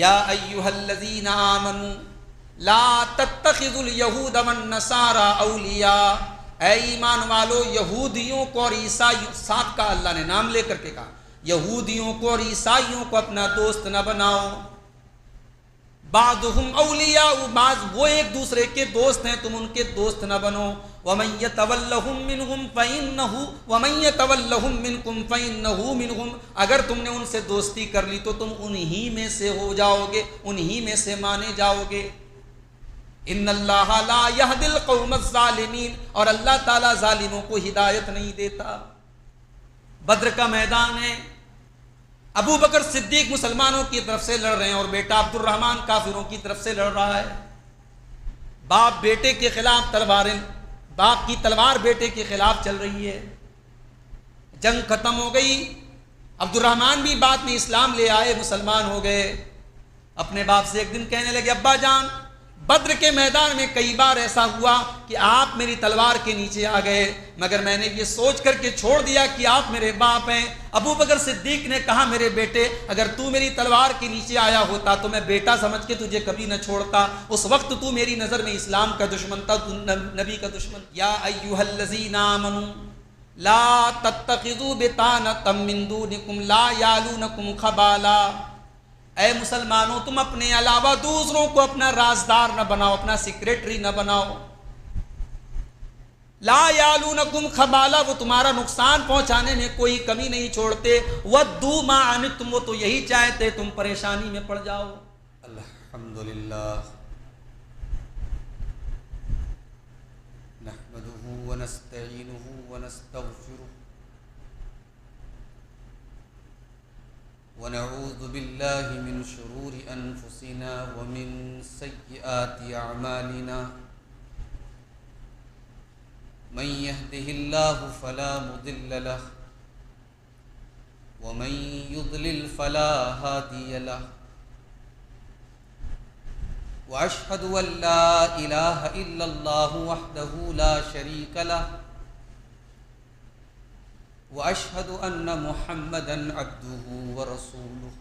یا ایھا الذین آمنوا لا تتخذوا اليہود والنصارى اولیاء، اے ایمان والو یہودیوں کو اور عیسائیوں، ساتھ کا اللہ نے نام لے کر کے کہا، یہودیوں کو اور عیسائیوں کو اپنا دوست نہ بناؤ، بعضهم اولیاء، بعض وہ ایک دوسرے کے دوست ہیں، تم ان کے دوست نہ بنو، ومن يتولهم منهم فإنه ومن يتولهم منكم فإنه منهم، اگر تم نے ان سے دوستی کر لی تو تم انہی میں سے ہو جاؤ گے، انہی میں سے مانے جاؤ گے۔ ان اللہ لا يهدي القوم الظالمین، اور اللہ تعالیٰ ظالموں کو ہدایت نہیں دیتا۔ بدر کا میدان ہے، ابو بکر صدیق مسلمانوں کی طرف سے لڑ رہے ہیں اور بیٹا عبد الرحمن کافروں کی طرف سے لڑ رہا ہے۔ باپ بیٹے کے خلاف تلواریں، باپ کی تلوار بیٹے کے خلاف چل رہی ہے۔ جنگ ختم ہو گئی، عبد الرحمن بھی بعد میں اسلام لے آئے، مسلمان ہو گئے۔ اپنے باپ سے ایک دن کہنے لگے، ابا جان بدر کے میدان میں کئی بار ایسا ہوا کہ آپ میری تلوار کے نیچے آ گئے، مگر میں نے یہ سوچ کر کے چھوڑ دیا کہ آپ میرے باپ ہیں۔ ابو بکر صدیق نے کہا، میرے بیٹے اگر تو میری تلوار کے نیچے آیا ہوتا تو میں بیٹا سمجھ کے تجھے کبھی نہ چھوڑتا، اس وقت تو میری نظر میں اسلام کا دشمن تھا، تو نبی کا دشمن۔ یا ایھا الذین آمنوا لا تتخذوا بطانۃ من دونکم لا یعلونکم خبالا، اے مسلمانوں تم اپنے علاوہ دوسروں کو اپنا رازدار نہ بناؤ، اپنا سیکریٹری نہ بناؤ۔ لا یعلونکم خبالا، وہ تمہارا نقصان پہنچانے میں کوئی کمی نہیں چھوڑتے۔ ودوا ما عنتم، وہ تو یہی چاہتے تم پریشانی میں پڑ جاؤ۔ الحمدللہ نحمده ونستعینه ونستغفره ونعوذ بالله من شرور أنفسنا ومن سيئات أعمالنا، من يهده الله فلا مضل له ومن يضلل فلا هادي له، وأشهد أن لا إله إلا الله وحده لا شريك له، وأشهد أن محمدًا عبده ورسوله۔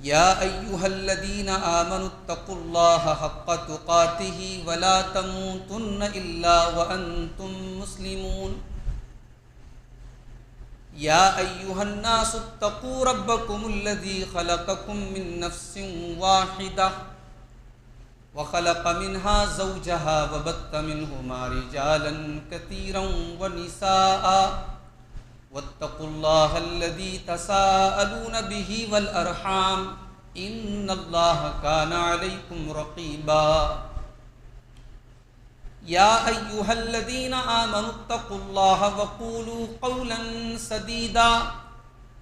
يا أيها الذين آمنوا اتقوا الله حق تقاته ولا تموتن إلا وأنتم مسلمون۔ يا أيها الناس اتقوا ربكم الذي خلقكم من نفس واحدة وخلق منها زوجها وبث منهما رجالا كثيرا ونساء، واتقوا الله الذي تساءلون به والأرحام إن الله كان عليكم رقيبا۔ يا أيها الذين آمنوا اتقوا الله وقولوا قولا سديدا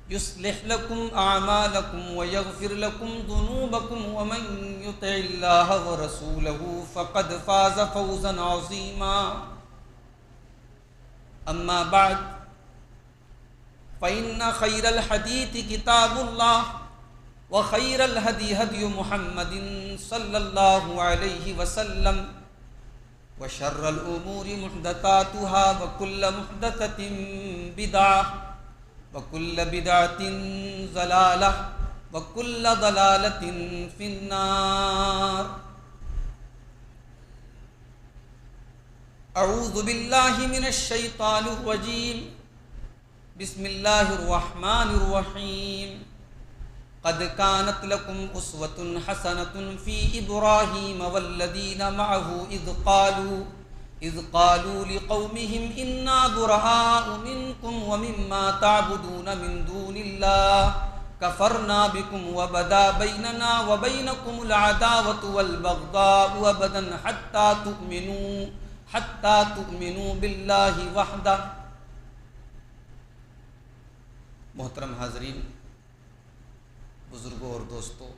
يصلح لكم أعمالكم ويغفر لكم ذنوبكم، ومن يطع الله ورسوله فقد فاز فوزا عظيما۔ أما بعد فإن خير الحديث كتاب الله، وخير الهدي هدي محمد صلى الله عليه وسلم، وشر الأمور محدثاتها، وكل محدثة بدعة، وكل بدعة ضلالة، وكل ضلالة في النار۔ أعوذ بالله من الشيطان الرجيم، بسم الله الرحمن الرحيم۔ قد كانت لكم أسوة حسنة في إبراهيم والذين معه إذ قالوا لقومهم إنا براء منكم ومما تعبدون من دون الله كفرنا بكم وبدا بيننا وبينكم العداوة والبغضاء أبدا حتى تؤمنوا بالله وحده۔ محترم حاضرین، بزرگوں اور دوستوں،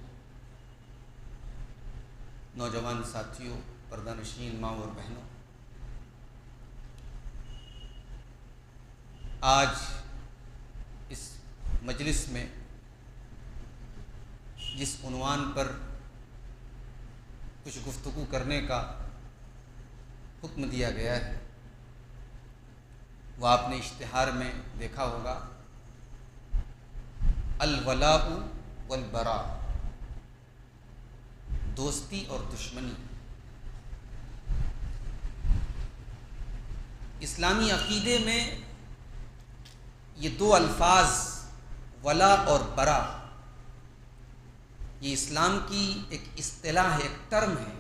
نوجوان ساتھیوں، پردہ نشین ماں اور بہنوں، آج اس مجلس میں جس عنوان پر کچھ گفتگو کرنے کا حکم دیا گیا ہے وہ آپ نے اشتہار میں دیکھا ہوگا، الولاء والبراء، دوستی اور دشمنی۔ اسلامی عقیدے میں یہ دو الفاظ ولا اور برا، یہ اسلام کی ایک اصطلاح ہے، ایک ٹرم ہے۔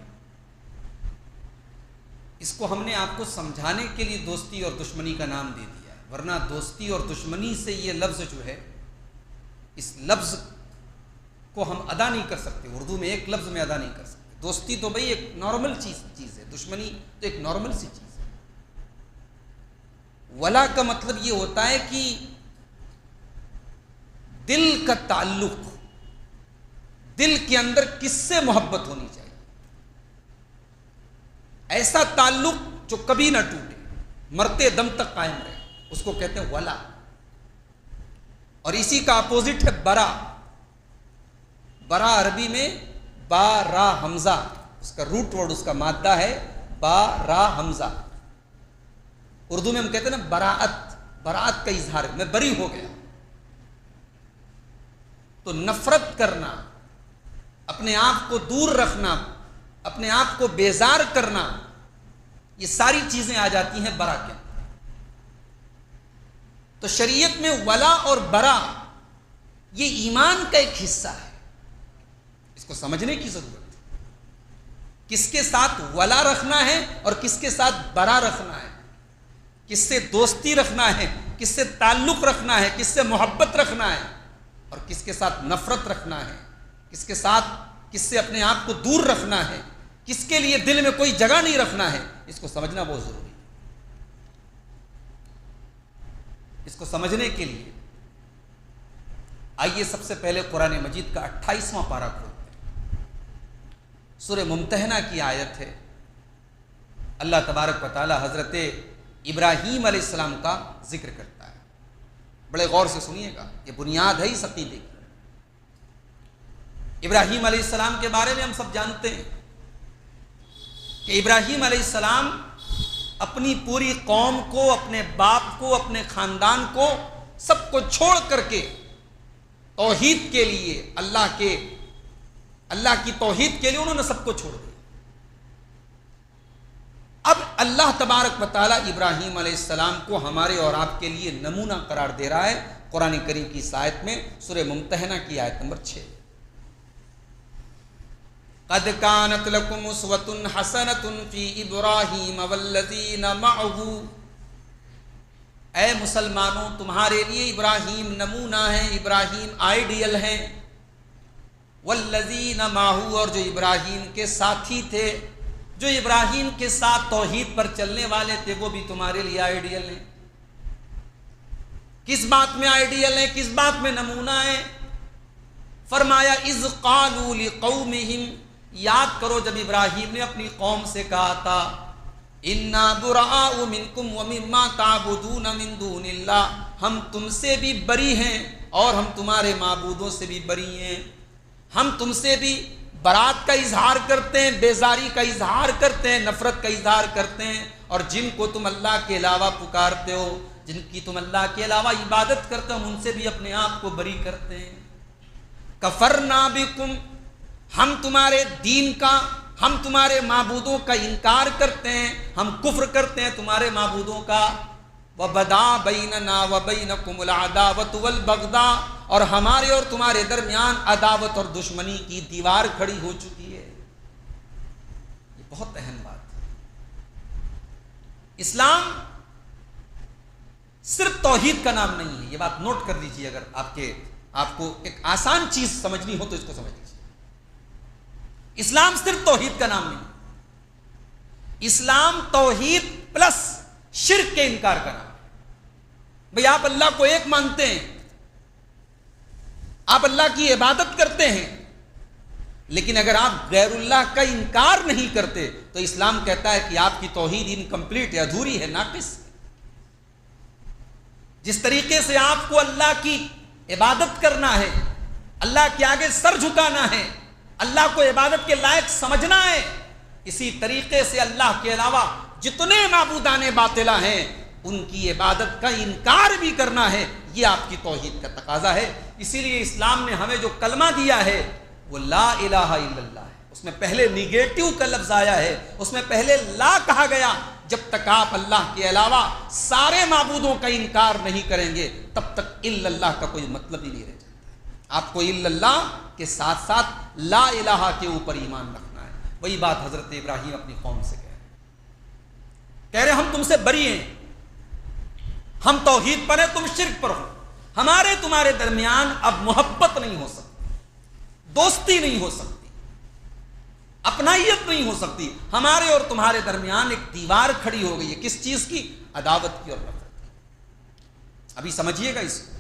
اس کو ہم نے آپ کو سمجھانے کے لیے دوستی اور دشمنی کا نام دے دیا، ورنہ دوستی اور دشمنی سے یہ لفظ جو ہے، اس لفظ کو ہم ادا نہیں کر سکتے، اردو میں ایک لفظ میں ادا نہیں کر سکتے۔ دوستی تو بھئی ایک نارمل چیز ہے، دشمنی تو ایک نارمل سی چیز ہے۔ ولا کا مطلب یہ ہوتا ہے کہ دل کا تعلق، دل کے اندر کس سے محبت ہونی چاہیے، ایسا تعلق جو کبھی نہ ٹوٹے، مرتے دم تک قائم رہے، اس کو کہتے ہیں ولا۔ اور اسی کا اپوزٹ ہے برا۔ برا عربی میں با را حمزہ، اس کا روٹ ورڈ، اس کا مادہ ہے با را حمزہ۔ اردو میں ہم کہتے ہیں نا براعت، براعت کا اظہار، میں بری ہو گیا۔ تو نفرت کرنا، اپنے آپ کو دور رکھنا، اپنے آپ کو بیزار کرنا، یہ ساری چیزیں آ جاتی ہیں برا کے اندر۔ تو شریعت میں ولا اور برا یہ ایمان کا ایک حصہ ہے، اس کو سمجھنے کی ضرورت ہے۔ کس کے ساتھ ولا رکھنا ہے اور کس کے ساتھ برا رکھنا ہے، کس سے دوستی رکھنا ہے، کس سے تعلق رکھنا ہے، کس سے محبت رکھنا ہے، اور کس کے ساتھ نفرت رکھنا ہے، کس کے ساتھ، کس سے اپنے آپ کو دور رکھنا ہے، کس کے لیے دل میں کوئی جگہ نہیں رکھنا ہے، اس کو سمجھنا بہت ضروری ہے۔ اس کو سمجھنے کے لیے آئیے سب سے پہلے قرآن مجید کا 28واں پارہ کھولتے ہیں۔ سورہ ممتحنہ کی آیت ہے۔ اللہ تبارک و تعالی حضرت ابراہیم علیہ السلام کا ذکر کرتا ہے۔ بڑے غور سے سنیے گا، یہ بنیاد ہے اس عقیدے کی۔ ابراہیم علیہ السلام کے بارے میں ہم سب جانتے ہیں کہ ابراہیم علیہ السلام اپنی پوری قوم کو، اپنے باپ کو، اپنے خاندان کو، سب کو چھوڑ کر کے توحید کے لیے، اللہ کی توحید کے لیے انہوں نے سب کو چھوڑ دیا۔ اب اللہ تبارک و تعالی ابراہیم علیہ السلام کو ہمارے اور آپ کے لیے نمونہ قرار دے رہا ہے قرآن کریم کی اس آیت میں، سورہ ممتحنہ کی آیت نمبر 6۔ قد كانت لكم اسوة حسنة في ابراہیم والذین معه، اے مسلمانوں تمہارے لیے ابراہیم نمونہ ہیں، ابراہیم آئیڈیل ہیں، والذین معه، اور جو ابراہیم کے ساتھی تھے، جو ابراہیم کے ساتھ توحید پر چلنے والے تھے، وہ بھی تمہارے لیے آئیڈیل ہیں۔ کس بات میں آئیڈیل ہیں، کس بات میں نمونہ ہیں؟ فرمایا اذ قالوا لقومہم، یاد کرو جب ابراہیم نے اپنی قوم سے کہا تھا انا براء منکم ومما تعبدون من دون اللہ، ہم تم سے بھی بری ہیں اور ہم تمہارے معبودوں سے بھی بری ہیں، ہم تم سے بھی برات کا اظہار کرتے ہیں، بیزاری کا اظہار کرتے ہیں، نفرت کا اظہار کرتے ہیں، اور جن کو تم اللہ کے علاوہ پکارتے ہو، جن کی تم اللہ کے علاوہ عبادت کرتے ہو، ہم ان سے بھی اپنے آپ کو بری کرتے ہیں۔ کفرنا بکم، ہم تمہارے دین کا، ہم تمہارے معبودوں کا انکار کرتے ہیں، ہم کفر کرتے ہیں تمہارے معبودوں کا۔ وَبَدَا بَيْنَنَا وَبَيْنَكُمُ الْعَدَاوَةُ وَالْبَغْضَاءُ، اور ہمارے اور تمہارے درمیان عداوت اور دشمنی کی دیوار کھڑی ہو چکی ہے۔ یہ بہت اہم بات ہے۔ اسلام صرف توحید کا نام نہیں ہے، یہ بات نوٹ کر لیجیے، اگر آپ کو ایک آسان چیز سمجھنی ہو تو اس کو سمجھ لیجیے۔ اسلام صرف توحید کا نام نہیں، اسلام توحید پلس شرک کے انکار کا نام ہے۔ بھئی آپ اللہ کو ایک مانتے ہیں، آپ اللہ کی عبادت کرتے ہیں، لیکن اگر آپ غیر اللہ کا انکار نہیں کرتے تو اسلام کہتا ہے کہ آپ کی توحید انکمپلیٹ ہے، ادھوری ہے، ناقص ہے۔ جس طریقے سے آپ کو اللہ کی عبادت کرنا ہے، اللہ کے آگے سر جھکانا ہے، اللہ کو عبادت کے لائق سمجھنا ہے، اسی طریقے سے اللہ کے علاوہ جتنے معبودان باطلہ ہیں ان کی عبادت کا انکار بھی کرنا ہے، یہ آپ کی توحید کا تقاضا ہے۔ اسی لیے اسلام نے ہمیں جو کلمہ دیا ہے وہ لا الہ الا اللہ ہے۔ اس میں پہلے نیگیٹو کا لفظ آیا ہے، اس میں پہلے لا کہا گیا۔ جب تک آپ اللہ کے علاوہ سارے معبودوں کا انکار نہیں کریں گے تب تک الا اللہ کا کوئی مطلب ہی نہیں رہ جاتا۔ آپ کو الا اللہ کے ساتھ ساتھ لا الہ کے اوپر ایمان رکھنا ہے۔ وہی بات حضرت ابراہیم اپنی قوم سے کہہ رہے ہم تم سے بری ہیں، ہم توحید پر ہیں، تم شرک پر ہو، ہمارے تمہارے درمیان اب محبت نہیں ہو سکتی، دوستی نہیں ہو سکتی، اپنائیت نہیں ہو سکتی، ہمارے اور تمہارے درمیان ایک دیوار کھڑی ہو گئی ہے۔ کس چیز کی؟ عداوت کی اور نفرت کی۔ ابھی سمجھیے گا اس کو،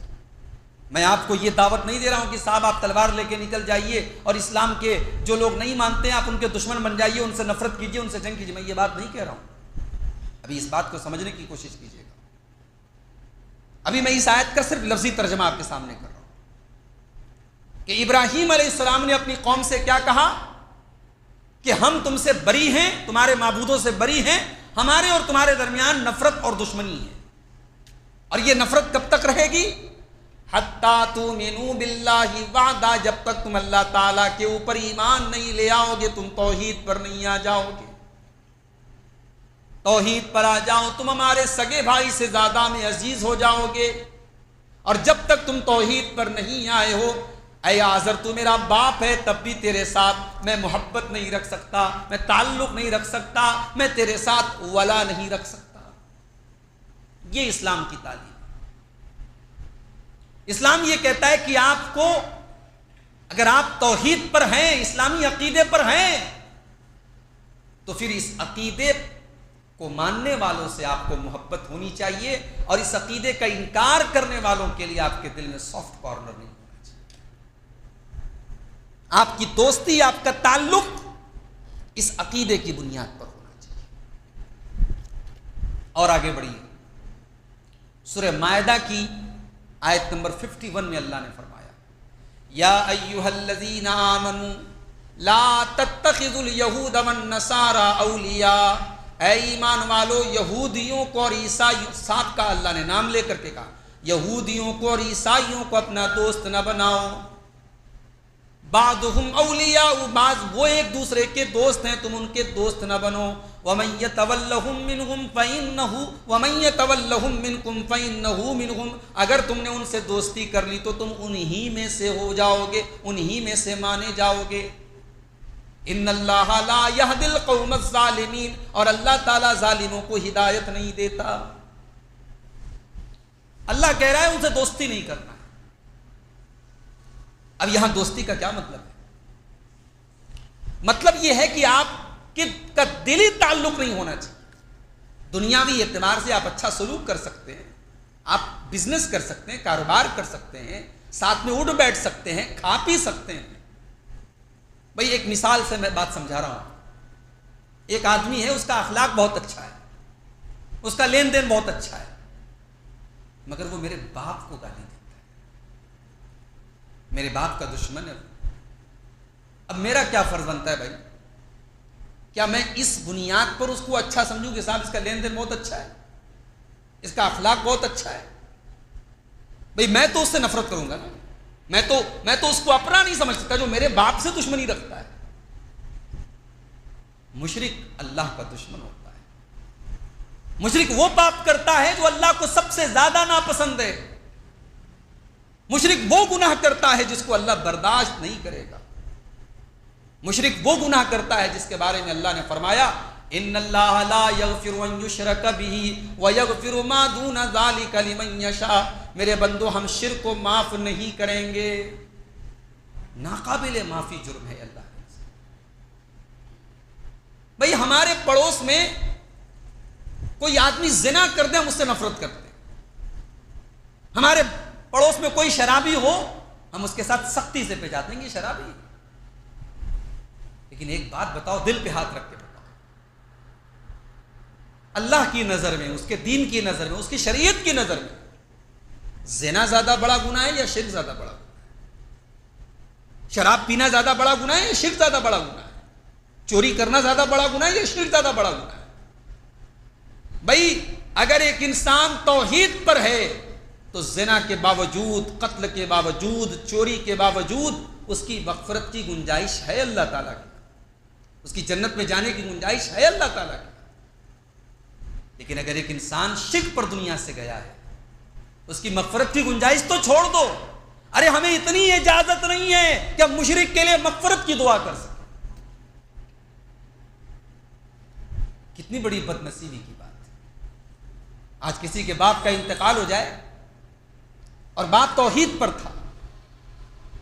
میں آپ کو یہ دعوت نہیں دے رہا ہوں کہ صاحب آپ تلوار لے کے نکل جائیے اور اسلام کے جو لوگ نہیں مانتے ہیں آپ ان کے دشمن بن جائیے، ان سے نفرت کیجیے، ان سے جنگ کیجیے، میں یہ بات نہیں کہہ رہا ہوں۔ ابھی اس بات کو سمجھنے کی کوشش کیجیے گا۔ ابھی میں اس آیت کا صرف لفظی ترجمہ آپ کے سامنے کر رہا ہوں کہ ابراہیم علیہ السلام نے اپنی قوم سے کیا کہا کہ ہم تم سے بری ہیں، تمہارے معبودوں سے بری ہیں، ہمارے اور تمہارے درمیان نفرت اور دشمنی ہے۔ اور یہ نفرت کب تک رہے گی؟ حتیٰ تؤمنوا باللہ وحدہ، جب تک تم اللہ تعالیٰ کے اوپر ایمان نہیں لے آؤ گے، تم توحید پر نہیں آ جاؤ گے۔ توحید پر آ جاؤ، تم ہمارے سگے بھائی سے زیادہ میں عزیز ہو جاؤ گے۔ اور جب تک تم توحید پر نہیں آئے ہو، اے آزر تو میرا باپ ہے تب بھی تیرے ساتھ میں محبت نہیں رکھ سکتا، میں تعلق نہیں رکھ سکتا، میں تیرے ساتھ ولا نہیں رکھ سکتا۔ یہ اسلام کی تعلیم۔ اسلام یہ کہتا ہے کہ آپ کو اگر آپ توحید پر ہیں، اسلامی عقیدے پر ہیں، تو پھر اس عقیدے کو ماننے والوں سے آپ کو محبت ہونی چاہیے، اور اس عقیدے کا انکار کرنے والوں کے لیے آپ کے دل میں سافٹ کارنر نہیں ہونا چاہیے۔ آپ کی دوستی، آپ کا تعلق اس عقیدے کی بنیاد پر ہونا چاہیے۔ اور آگے بڑھیے، سورہ مائدہ کی آیت نمبر 51 میں اللہ نے فرمایا یا ایھا الذین آمنوا لا تتخذوا اليہود والنصارى اولیاء، اے ایمان والو یہودیوں کو اور عیسائیوں، ساتھ کا اللہ نے نام لے کر کے کہا، یہودیوں کو اور عیسائیوں کو اپنا دوست نہ بناؤ۔ بعضهم اولیاء، بعض وہ ایک دوسرے کے دوست ہیں، تم ان کے دوست نہ بنو۔ ومن يتولهم منهم فإنه ومن يتولهم منكم فإنه منهم، اگر تم نے ان سے دوستی کر لی تو تم انہی میں سے ہو جاؤ گے، انہی میں سے مانے جاؤ گے۔ ان اللہ لا يهدي القوم الظالمین، اور اللہ تعالیٰ ظالموں کو ہدایت نہیں دیتا۔ اللہ کہہ رہا ہے ان سے دوستی نہیں کرنا ہے۔ اب یہاں دوستی کا کیا مطلب ہے؟ مطلب یہ ہے کہ آپ کا دلی تعلق نہیں ہونا چاہیے۔ دنیاوی اعتبار سے آپ اچھا سلوک کر سکتے ہیں، آپ بزنس کر سکتے ہیں، کاروبار کر سکتے ہیں، ساتھ میں اٹھ بیٹھ سکتے ہیں، کھا پی سکتے ہیں۔ بھئی ایک مثال سے میں بات سمجھا رہا ہوں۔ ایک آدمی ہے، اس کا اخلاق بہت اچھا ہے، اس کا لین دین بہت اچھا ہے، مگر وہ میرے باپ کو گالی دیتا ہے، میرے باپ کا دشمن ہے۔ اب میرا کیا فرض بنتا ہے بھائی؟ کیا میں اس بنیاد پر اس کو اچھا سمجھوں کہ صاحب اس کا لین دین بہت اچھا ہے، اس کا اخلاق بہت اچھا ہے؟ بھئی میں تو اس سے نفرت کروں گا نا، میں تو اس کو اپنا نہیں سمجھ سکتا جو میرے باپ سے دشمنی رکھتا ہے۔ مشرک اللہ کا دشمن ہوتا ہے۔ مشرک وہ پاپ کرتا ہے جو اللہ کو سب سے زیادہ ناپسند ہے۔ مشرک وہ گناہ کرتا ہے جس کو اللہ برداشت نہیں کرے گا۔ مشرک وہ گناہ کرتا ہے جس کے بارے میں اللہ نے فرمایا ان اللہ لا یغفر ان یشرک بہ ویغفر ما دون ذلک لمن یشاء، میرے بندو ہم شرک کو معاف نہیں کریں گے، ناقابل معافی جرم ہے اللہ۔ بھئی ہمارے پڑوس میں کوئی آدمی زنا کر دے ہم اس سے نفرت کرتے ہیں، ہمارے پڑوس میں کوئی شرابی ہو ہم اس کے ساتھ سختی سے پیش آتے ہیں، یہ شرابی۔ لیکن ایک بات بتاؤ، دل پہ ہاتھ رکھ کے بتاؤ، اللہ کی نظر میں، اس کے دین کی نظر میں، اس کی شریعت کی نظر میں زنا زیادہ بڑا گناہ ہے یا شرک زیادہ بڑا گناہ ہے؟ شراب پینا زیادہ بڑا گناہ ہے یا شرک زیادہ بڑا گناہ ہے؟ چوری کرنا زیادہ بڑا گناہ ہے یا شرک زیادہ بڑا گناہ ہے؟ بھائی اگر ایک انسان توحید پر ہے تو زنا کے باوجود، قتل کے باوجود، چوری کے باوجود اس کی مغفرت کی گنجائش ہے اللہ تعالیٰ کی، اس کی جنت میں جانے کی گنجائش ہے اللہ تعالیٰ کی۔ لیکن اگر ایک انسان شرک پر دنیا سے گیا ہے، اس کی مغفرت کی گنجائش تو چھوڑ دو، ارے ہمیں اتنی اجازت نہیں ہے کہ ہم مشرک کے لیے مغفرت کی دعا کر سکیں۔ کتنی بڑی بد نصیبی کی بات ہے۔ آج کسی کے باپ کا انتقال ہو جائے اور باپ توحید پر تھا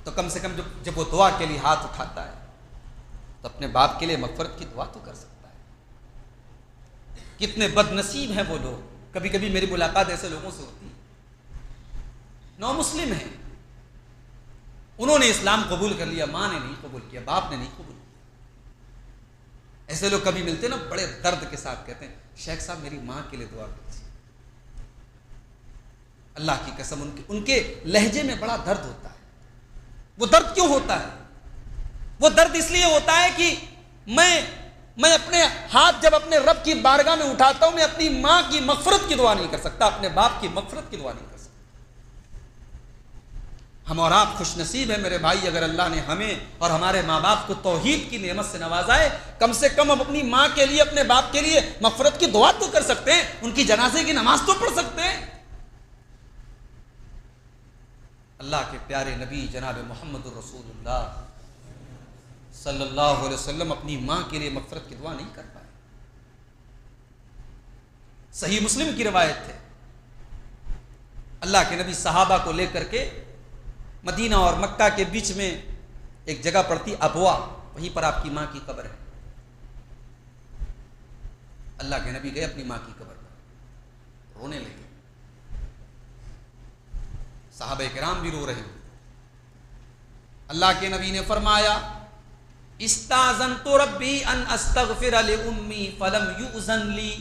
تو کم سے کم جب وہ دعا کے لیے ہاتھ اٹھاتا ہے تو اپنے باپ کے لیے مغفرت کی دعا تو کر سکتا ہے۔ کتنے بد نصیب ہیں وہ لوگ۔ کبھی کبھی میری ملاقات ایسے لوگوں سے ہوتی ہے، نو مسلم ہیں، انہوں نے اسلام قبول کر لیا، ماں نے نہیں قبول کیا، باپ نے نہیں قبول کیا۔ ایسے لوگ کبھی ملتے نا بڑے درد کے ساتھ کہتے ہیں شیخ صاحب میری ماں کے لیے دعا کیجیے۔ اللہ کی قسم ان کے لہجے میں بڑا درد ہوتا ہے۔ وہ درد کیوں ہوتا ہے؟ وہ درد اس لیے ہوتا ہے کہ میں اپنے ہاتھ جب اپنے رب کی بارگاہ میں اٹھاتا ہوں، میں اپنی ماں کی مغفرت کی دعا نہیں کر سکتا، اپنے باپ کی مغفرت کی دعا نہیں کر سکتا۔ ہم اور آپ خوش نصیب ہیں میرے بھائی، اگر اللہ نے ہمیں اور ہمارے ماں باپ کو توحید کی نعمت سے نوازا ہے، کم سے کم ہم اپنی ماں کے لیے، اپنے باپ کے لیے مغفرت کی دعا تو کر سکتے ہیں، ان کی جنازے کی نماز تو پڑھ سکتے ہیں۔ اللہ کے پیارے نبی جناب محمد الرسول اللہ صلی اللہ علیہ وسلم اپنی ماں کے لیے مغفرت کی دعا نہیں کر پائے۔ صحیح مسلم کی روایت ہے، اللہ کے نبی صحابہ کو لے کر کے مدینہ اور مکہ کے بیچ میں ایک جگہ پڑتی ابوا، وہیں پر آپ کی ماں کی قبر ہے۔ اللہ کے نبی گئے اپنی ماں کی قبر پر، رونے لگے، صحابہ کرام بھی رو رہے ہیں۔ اللہ کے نبی نے فرمایا استاذنت ربی ان استغفر لأمی فلم یؤذن لی،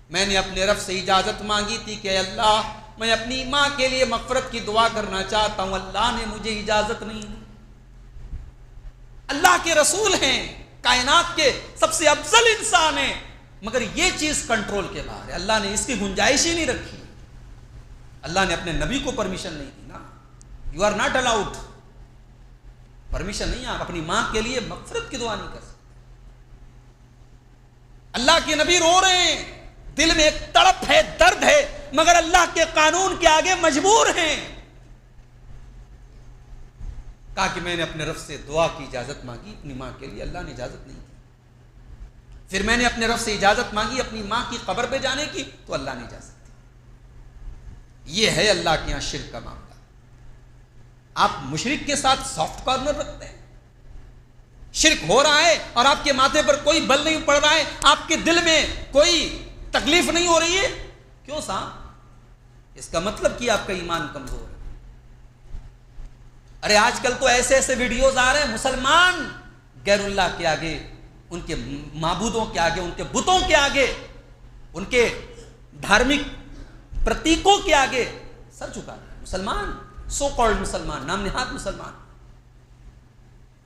میں نے اپنے رب سے اجازت مانگی تھی کہ اللہ میں اپنی ماں کے لیے مغفرت کی دعا کرنا چاہتا ہوں، اللہ نے مجھے اجازت نہیں دی۔ اللہ کے رسول ہیں، کائنات کے سب سے افضل انسان ہیں، مگر یہ چیز کنٹرول کے باہر ہے، اللہ نے اس کی گنجائش ہی نہیں رکھی۔ اللہ نے اپنے نبی کو پرمیشن نہیں دی نا، you are not allowed, permission نہیں، آپ اپنی ماں کے لیے مغفرت کی دعا نہیں کر سکتے۔ اللہ کے نبی رو رہے ہیں، دل میں ایک تڑپ ہے، درد ہے، مگر اللہ کے قانون کے آگے مجبور ہیں۔ کہا کہ میں نے اپنے رب سے دعا کی اجازت مانگی اپنی ماں کے لیے، اللہ نے اجازت نہیں دی۔ پھر میں نے اپنے رب سے اجازت مانگی اپنی ماں کی قبر پہ جانے کی، تو اللہ نے اجازت دی۔ یہ ہے اللہ کے یہاں شرک کا معاملہ۔ آپ مشرک کے ساتھ سافٹ کارنر رکھتے ہیں، شرک ہو رہا ہے اور آپ کے ماتھے پر کوئی بل نہیں پڑ رہا ہے، آپ کے دل میں کوئی تکلیف نہیں ہو رہی ہے، کیوں صاحب؟ اس کا مطلب کہ آپ کا ایمان کمزور ہے۔ ارے آج کل تو ایسے ایسے ویڈیوز آ رہے ہیں، مسلمان غیر اللہ کے آگے، ان کے معبودوں کے آگے، ان کے بتوں کے آگے، ان کے دھارمک پرتیکوں کے آگے سر جھکا رہے ہیں۔ مسلمان، سو کالڈ مسلمان، نام نہاد مسلمان،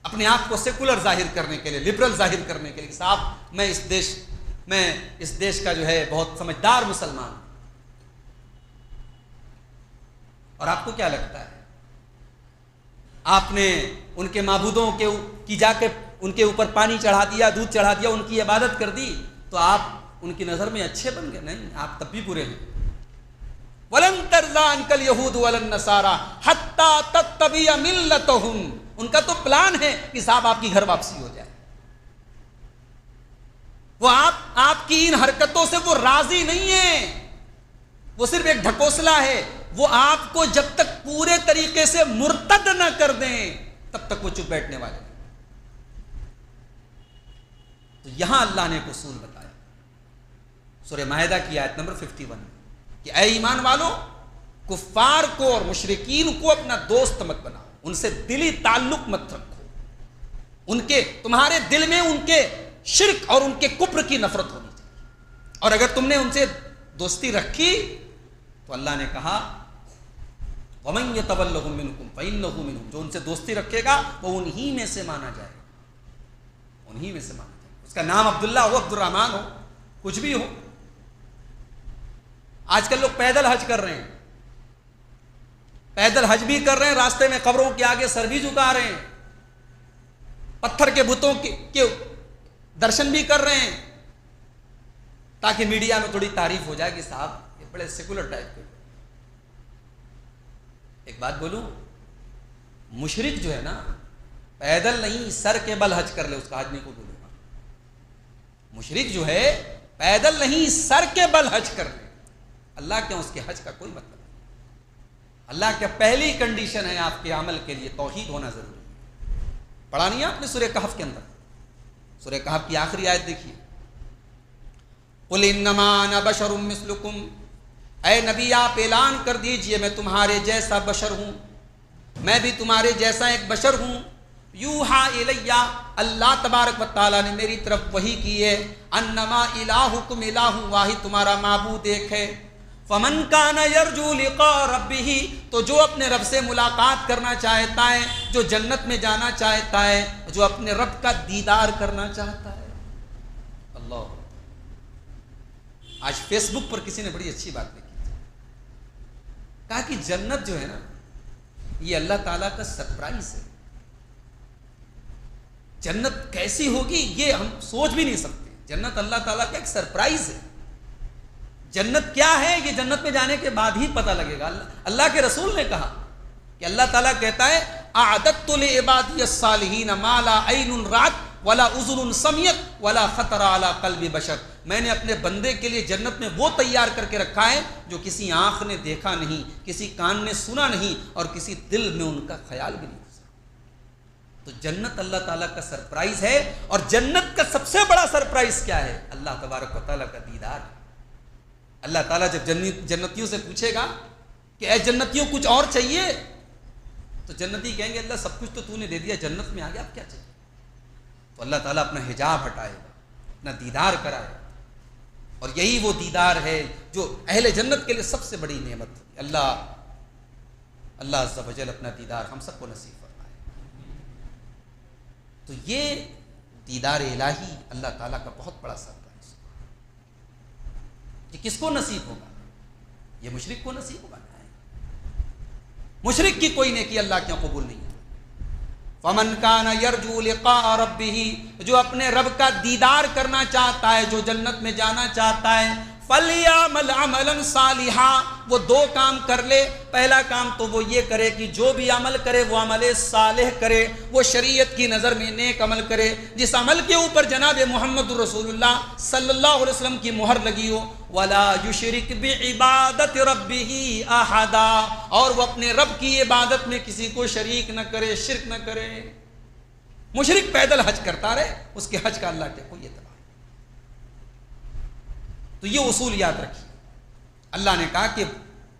اپنے آپ کو سیکولر ظاہر کرنے کے لیے، لبرل ظاہر کرنے کے لیے، صاحب میں اس دیش کا جو ہے بہت سمجھدار مسلمان۔ اور آپ کو کیا لگتا ہے؟ آپ نے ان کے معبودوں کی جا کے ان کے اوپر پانی چڑھا دیا، دودھ چڑھا دیا، ان کی عبادت کر دی تو آپ ان کی نظر میں اچھے بن گئے؟ نہیں، آپ تب بھی برے ہیں۔ وَلَن تَرْضَىٰ عَنْكَ الْيَهُودُ وَلَا النَّصَارَىٰ حَتَّىٰ تَتَّبِعَ مِلَّتَهُمْ۔ ان کا تو پلان ہے کہ صاحب آپ کی گھر واپسی ہو جائے۔ وہ آپ کی ان حرکتوں سے وہ راضی نہیں ہے، وہ صرف ایک ڈھکوسلا ہے۔ وہ آپ کو جب تک پورے طریقے سے مرتد نہ کر دیں تب تک وہ چپ بیٹھنے والے ہیں۔ تو یہاں اللہ نے ایک اصول بتایا سورہ مائدہ کی آیت نمبر 51 کہ اے ایمان والو، کفار کو اور مشرکین کو اپنا دوست مت بناؤ، ان سے دلی تعلق مت رکھو، تمہارے دل میں ان کے شرک اور ان کے کفر کی نفرت ہونی چاہیے۔ اور اگر تم نے ان سے دوستی رکھی تو اللہ نے کہا وَمَن يَتَوَلَّهُم مِّنكُمْ فَإِنَّهُ مِنْهُمْ، جو ان سے دوستی رکھے گا وہ انہی میں سے مانا جائے گا، انہی میں سے مانا جائے گا۔ اس کا نام عبداللہ ہو، عبد الرحمن ہو، کچھ بھی ہو۔ آج کل لوگ پیدل حج کر رہے ہیں، پیدل حج بھی کر رہے ہیں، راستے میں قبروں کے آگے سر بھی جھکا رہے ہیں، پتھر کے بتوں کے درشن بھی کر رہے ہیں، تاکہ میڈیا میں تھوڑی تعریف ہو جائے کہ صاحب یہ بڑے سیکولر ٹائپ کے۔ ایک بات بولوں، مشرک جو ہے نا پیدل نہیں سر کے بل حج کر لے، اس کا حج نہیں قبول ہوگا۔ مشرک جو ہے پیدل نہیں سر کے بل حج کر لے، اللہ کے اس کے حج کا کوئی مطلب نہیں۔ اللہ کا پہلی کنڈیشن ہے آپ کے عمل کے لیے توحید ہونا ضروری ہے۔ پڑھا نہیں آپ نے سورہ کہف کے اندر؟ سورہ کہف کی آخری آیت دیکھیے، قل انما انا بشر مثلکم، اے نبی آپ اعلان کر دیجئے میں تمہارے جیسا بشر ہوں، میں بھی تمہارے جیسا ایک بشر ہوں۔ یوحا الیہ، اللہ تبارک و تعالیٰ نے میری طرف وحی کی ہے، انما الہکم الہ واحد، تمہارا معبود ایک ہے۔ فمن کان یرجو لقاء ربہ، تو جو اپنے رب سے ملاقات کرنا چاہتا ہے، جو جنت میں جانا چاہتا ہے، جو اپنے رب کا دیدار کرنا چاہتا ہے۔ اللہ، آج فیس بک پر کسی نے بڑی اچھی بات لکھی، کہا کہ جنت جو ہے نا یہ اللہ تعالیٰ کا سرپرائز ہے۔ جنت کیسی ہوگی یہ ہم سوچ بھی نہیں سکتے، جنت اللہ تعالیٰ کا ایک سرپرائز ہے۔ جنت کیا ہے یہ جنت میں جانے کے بعد ہی پتہ لگے گا۔ اللہ کے رسول نے کہا کہ اللہ تعالیٰ کہتا ہے اعددت لعبادی الصالحین ما لا عین رأت ولا اذن سمعت ولا خطر علی قلب بشر، میں نے اپنے بندے کے لیے جنت میں وہ تیار کر کے رکھا ہے جو کسی آنکھ نے دیکھا نہیں، کسی کان نے سنا نہیں، اور کسی دل میں ان کا خیال بھی نہیں گزرا۔ تو جنت اللہ تعالیٰ کا سرپرائز ہے، اور جنت کا سب سے بڑا سرپرائز کیا ہے؟ اللہ تبارک و تعالیٰ کا دیدار ہے۔ اللہ تعالیٰ جب جنتیوں سے پوچھے گا کہ اے جنتیوں کچھ اور چاہیے، تو جنتی کہیں گے اللہ سب کچھ تو نے دے دیا، جنت میں آ گیا اب کیا چاہیے؟ تو اللہ تعالیٰ اپنا حجاب ہٹائے گا، اپنا دیدار کرائے گا، اور یہی وہ دیدار ہے جو اہل جنت کے لیے سب سے بڑی نعمت ہے۔ اللہ عز و جل اپنا دیدار ہم سب کو نصیب فرمائے۔ تو یہ دیدار الہی اللہ تعالیٰ کا بہت بڑا سرپرائز، یہ کس کو نصیب ہوگا؟ یہ مشرک کو نصیب ہوگا۔ مشرک کی کوئی نیکی اللہ کے قبول نہیں ہے۔ فمن کان یرجو لقاء ربہ، جو اپنے رب کا دیدار کرنا چاہتا ہے، جو جنت میں جانا چاہتا ہے، فلیعمل عملا صالحا، وہ دو کام کر لے۔ پہلا کام تو وہ یہ کرے کہ جو بھی عمل کرے وہ عمل صالح کرے، وہ شریعت کی نظر میں نیک عمل کرے، جس عمل کے اوپر جناب محمد رسول اللہ صلی اللہ علیہ وسلم کی مہر لگی ہو۔ ولا یشرک بعبادت ربہ احدا، اور وہ اپنے رب کی عبادت میں کسی کو شریک نہ کرے، شرک نہ کرے۔ مشرک پیدل حج کرتا رہے، اس کے حج کا اللہ کے کوئی اعتبار نہیں۔ تو یہ اصول یاد رکھیے۔ اللہ نے کہا کہ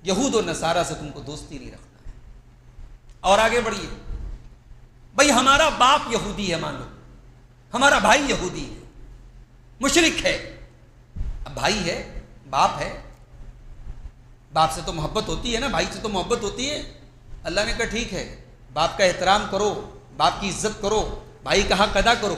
یہود و نصارہ سے تم کو دوستی نہیں رکھنا ہے۔ اور آگے بڑھیے، بھائی ہمارا باپ یہودی ہے، مان لو ہمارا بھائی یہودی ہے، مشرک ہے، اب بھائی ہے، باپ ہے، باپ سے تو محبت ہوتی ہے نا، بھائی سے تو محبت ہوتی ہے۔ اللہ نے کہا ٹھیک ہے، باپ کا احترام کرو، باپ کی عزت کرو، بھائی کا حق ادا کرو،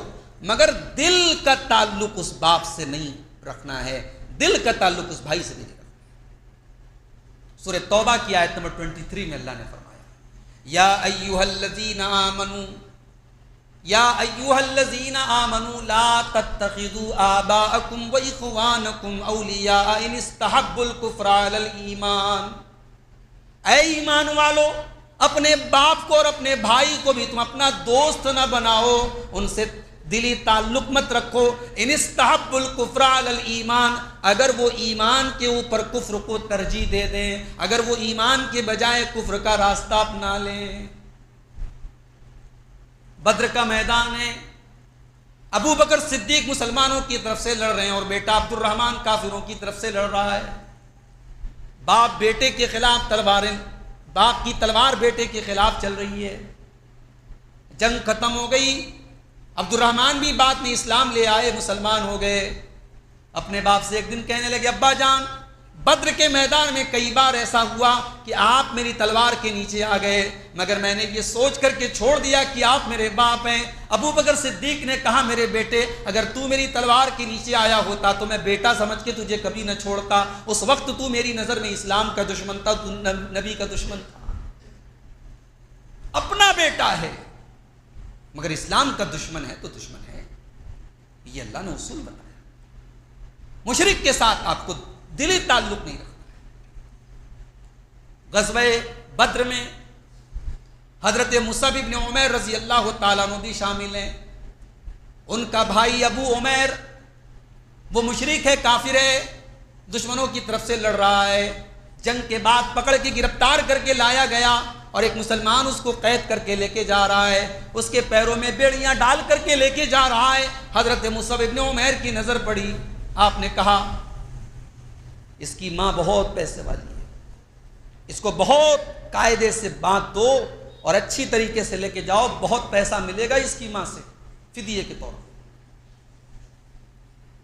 مگر دل کا تعلق اس باپ سے نہیں رکھنا ہے، دل کا تعلق اس بھائی سے نہیں رکھنا ہے۔ سورہ توبہ کی آیت نمبر 23 میں اللہ نے فرمایا یا ایھا الذین آمنوا، یا ایھا الذین آمنوا لا تتخذوا آباءکم واخوانکم اولیاء ان استحبوا الکفر علی الایمان، اے ایمان والو اپنے باپ کو اور اپنے بھائی کو بھی تم اپنا دوست نہ بناؤ، ان سے دلی تعلق مت رکھو۔ ان استحبوا الکفر علی الایمان، اگر وہ ایمان کے اوپر کفر کو ترجیح دے دیں، اگر وہ ایمان کے بجائے کفر کا راستہ اپنا لیں۔ بدر کا میدان ہے، ابو بکر صدیق مسلمانوں کی طرف سے لڑ رہے ہیں، اور بیٹا عبد الرحمن کافروں کی طرف سے لڑ رہا ہے۔ باپ بیٹے کے خلاف تلواریں، باپ کی تلوار بیٹے کے خلاف چل رہی ہے۔ جنگ ختم ہو گئی، عبد الرحمن بھی بعد میں اسلام لے آئے، مسلمان ہو گئے۔ اپنے باپ سے ایک دن کہنے لگے ابا جان بدر کے میدان میں کئی بار ایسا ہوا کہ آپ میری تلوار کے نیچے آ گئے، مگر میں نے یہ سوچ کر کے چھوڑ دیا کہ آپ میرے باپ ہیں۔ ابو بکر صدیق نے کہا میرے بیٹے اگر تو میری تلوار کے نیچے آیا ہوتا تو میں بیٹا سمجھ کے تجھے کبھی نہ چھوڑتا، اس وقت تو میری نظر میں اسلام کا دشمن تھا، تو نبی کا دشمن تھا، اپنا بیٹا ہے مگر اسلام کا دشمن ہے تو دشمن ہے۔ یہ اللہ نے اصول بتایا، مشرک کے ساتھ آپ کو دلی تعلق نہیں رکھنا ہے۔ غزوہ بدر میں حضرت مصعب بن عمیر رضی اللہ تعالیٰ عنہ بھی شامل ہیں۔ ان کا بھائی ابو عمیر وہ مشرک ہے، کافر ہے، دشمنوں کی طرف سے لڑ رہا ہے۔ جنگ کے بعد پکڑ کے گرفتار کر کے لایا گیا اور ایک مسلمان اس کو قید کر کے لے کے جا رہا ہے، اس کے پیروں میں بیڑیاں ڈال کر کے لے کے جا رہا ہے۔ حضرت مصعب بن عمیر کی نظر پڑی، آپ نے کہا اس کی ماں بہت پیسے والی ہے، اس کو بہت قاعدے سے باندھ دو اور اچھی طریقے سے لے کے جاؤ، بہت پیسہ ملے گا اس کی ماں سے فدیے کے طور پر۔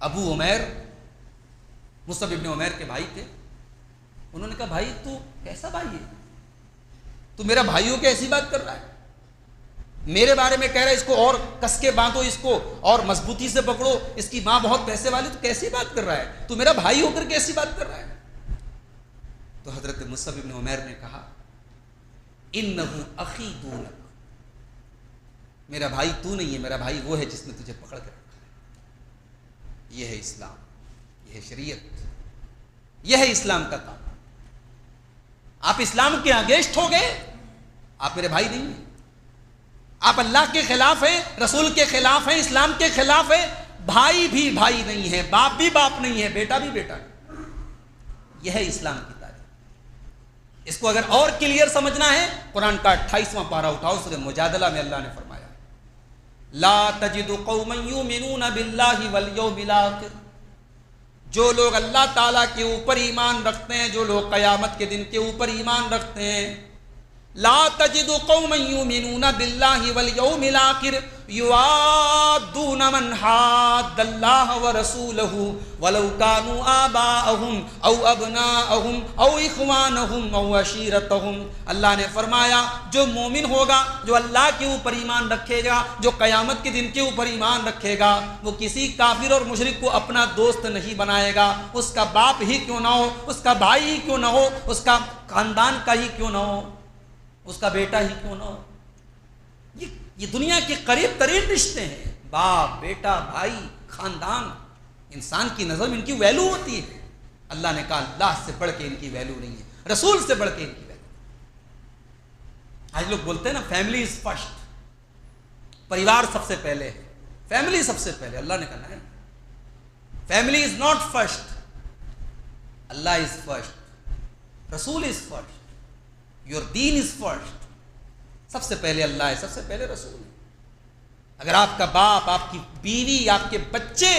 ابو عمیر مصعب بن عمیر کے بھائی تھے، انہوں نے کہا بھائی تو کیسا بھائی ہے، تو میرا بھائیوں کی ایسی بات کر رہا ہے، میرے بارے میں کہہ رہا ہے اس کو اور کس کے باندھو، اس کو اور مضبوطی سے پکڑو، اس کی ماں بہت پیسے والی، تو کیسی بات کر رہا ہے، تو میرا بھائی ہو کر کیسی بات کر رہا ہے؟ تو حضرت مصعب بن عمیر نے کہا انہ اخی دونک، میرا بھائی تو نہیں ہے، میرا بھائی وہ ہے جس نے تجھے پکڑ کے رکھا ہے۔ یہ ہے اسلام، یہ ہے شریعت، یہ ہے اسلام کا کام۔ آپ اسلام کے اگینسٹ ہو گئے، آپ میرے بھائی نہیں ہیں، آپ اللہ کے خلاف ہیں، رسول کے خلاف ہیں، اسلام کے خلاف ہیں، بھائی بھی بھائی نہیں ہے، باپ بھی باپ نہیں ہے، بیٹا بھی بیٹا نہیں۔ یہ ہے اسلام کی تعلیم۔ اس کو اگر اور کلیئر سمجھنا ہے قرآن کا 28واں پارہ اٹھاؤ، سورہ مجادلہ میں اللہ نے فرمایا لا تجد قوما یؤمنون باللہ والیوم الآخر، جو لوگ اللہ تعالیٰ کے اوپر ایمان رکھتے ہیں، جو لوگ قیامت کے دن کے اوپر ایمان رکھتے ہیں، لا تجد قوما یؤمنون باللہ والیوم الآخر یوادون من حاد اللہ ورسولہ ولو كانوا آباءهم او ابناءهم او اخوانهم او عشیرتهم۔ اللہ نے فرمایا جو مومن ہوگا، جو اللہ کے اوپر ایمان رکھے گا، جو قیامت کے دن کے اوپر ایمان رکھے گا، وہ کسی کافر اور مشرک کو اپنا دوست نہیں بنائے گا، اس کا باپ ہی کیوں نہ ہو، اس کا بھائی ہی کیوں نہ ہو، اس کا خاندان کا ہی کیوں نہ ہو، اس کا بیٹا ہی کیوں نہ ہو۔ یہ دنیا کے قریب ترین رشتے ہیں، باپ، بیٹا، بھائی، خاندان۔ انسان کی نظر میں ان کی ویلو ہوتی ہے، اللہ نے کہا اللہ سے بڑھ کے ان کی ویلو نہیں ہے، رسول سے بڑھ کے ان کی ویلو۔ آج لوگ بولتے ہیں نا فیملی از فرسٹ، پریوار سب سے پہلے ہے، فیملی سب سے پہلے۔ اللہ نے کہا نہیں، فیملی از ناٹ فرسٹ، اللہ از فرسٹ، رسول از فرسٹ، یور دین از فرسٹ۔ سب سے پہلے اللہ ہے، سب سے پہلے رسول ہے۔ اگر آپ کا باپ، آپ کی بیوی، آپ کے بچے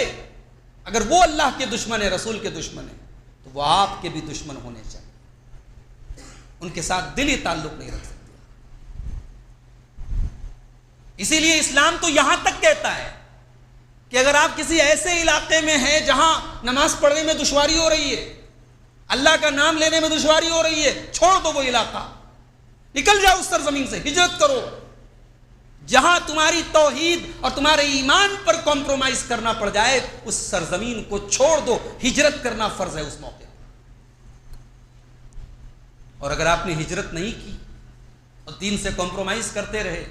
اگر وہ اللہ کے دشمن ہے، رسول کے دشمن ہے، تو وہ آپ کے بھی دشمن ہونے چاہیے، ان کے ساتھ دلی تعلق نہیں رکھ سکتے۔ اسی لیے اسلام تو یہاں تک کہتا ہے کہ اگر آپ کسی ایسے علاقے میں ہیں جہاں نماز پڑھنے میں دشواری ہو رہی ہے، اللہ کا نام لینے میں دشواری ہو رہی ہے، چھوڑ دو وہ علاقہ، نکل جاؤ اس سرزمین سے، ہجرت کرو۔ جہاں تمہاری توحید اور تمہارے ایمان پر کمپرومائز کرنا پڑ جائے، اس سرزمین کو چھوڑ دو، ہجرت کرنا فرض ہے اس موقع پر۔ اور اگر آپ نے ہجرت نہیں کی اور دین سے کمپرومائز کرتے رہے،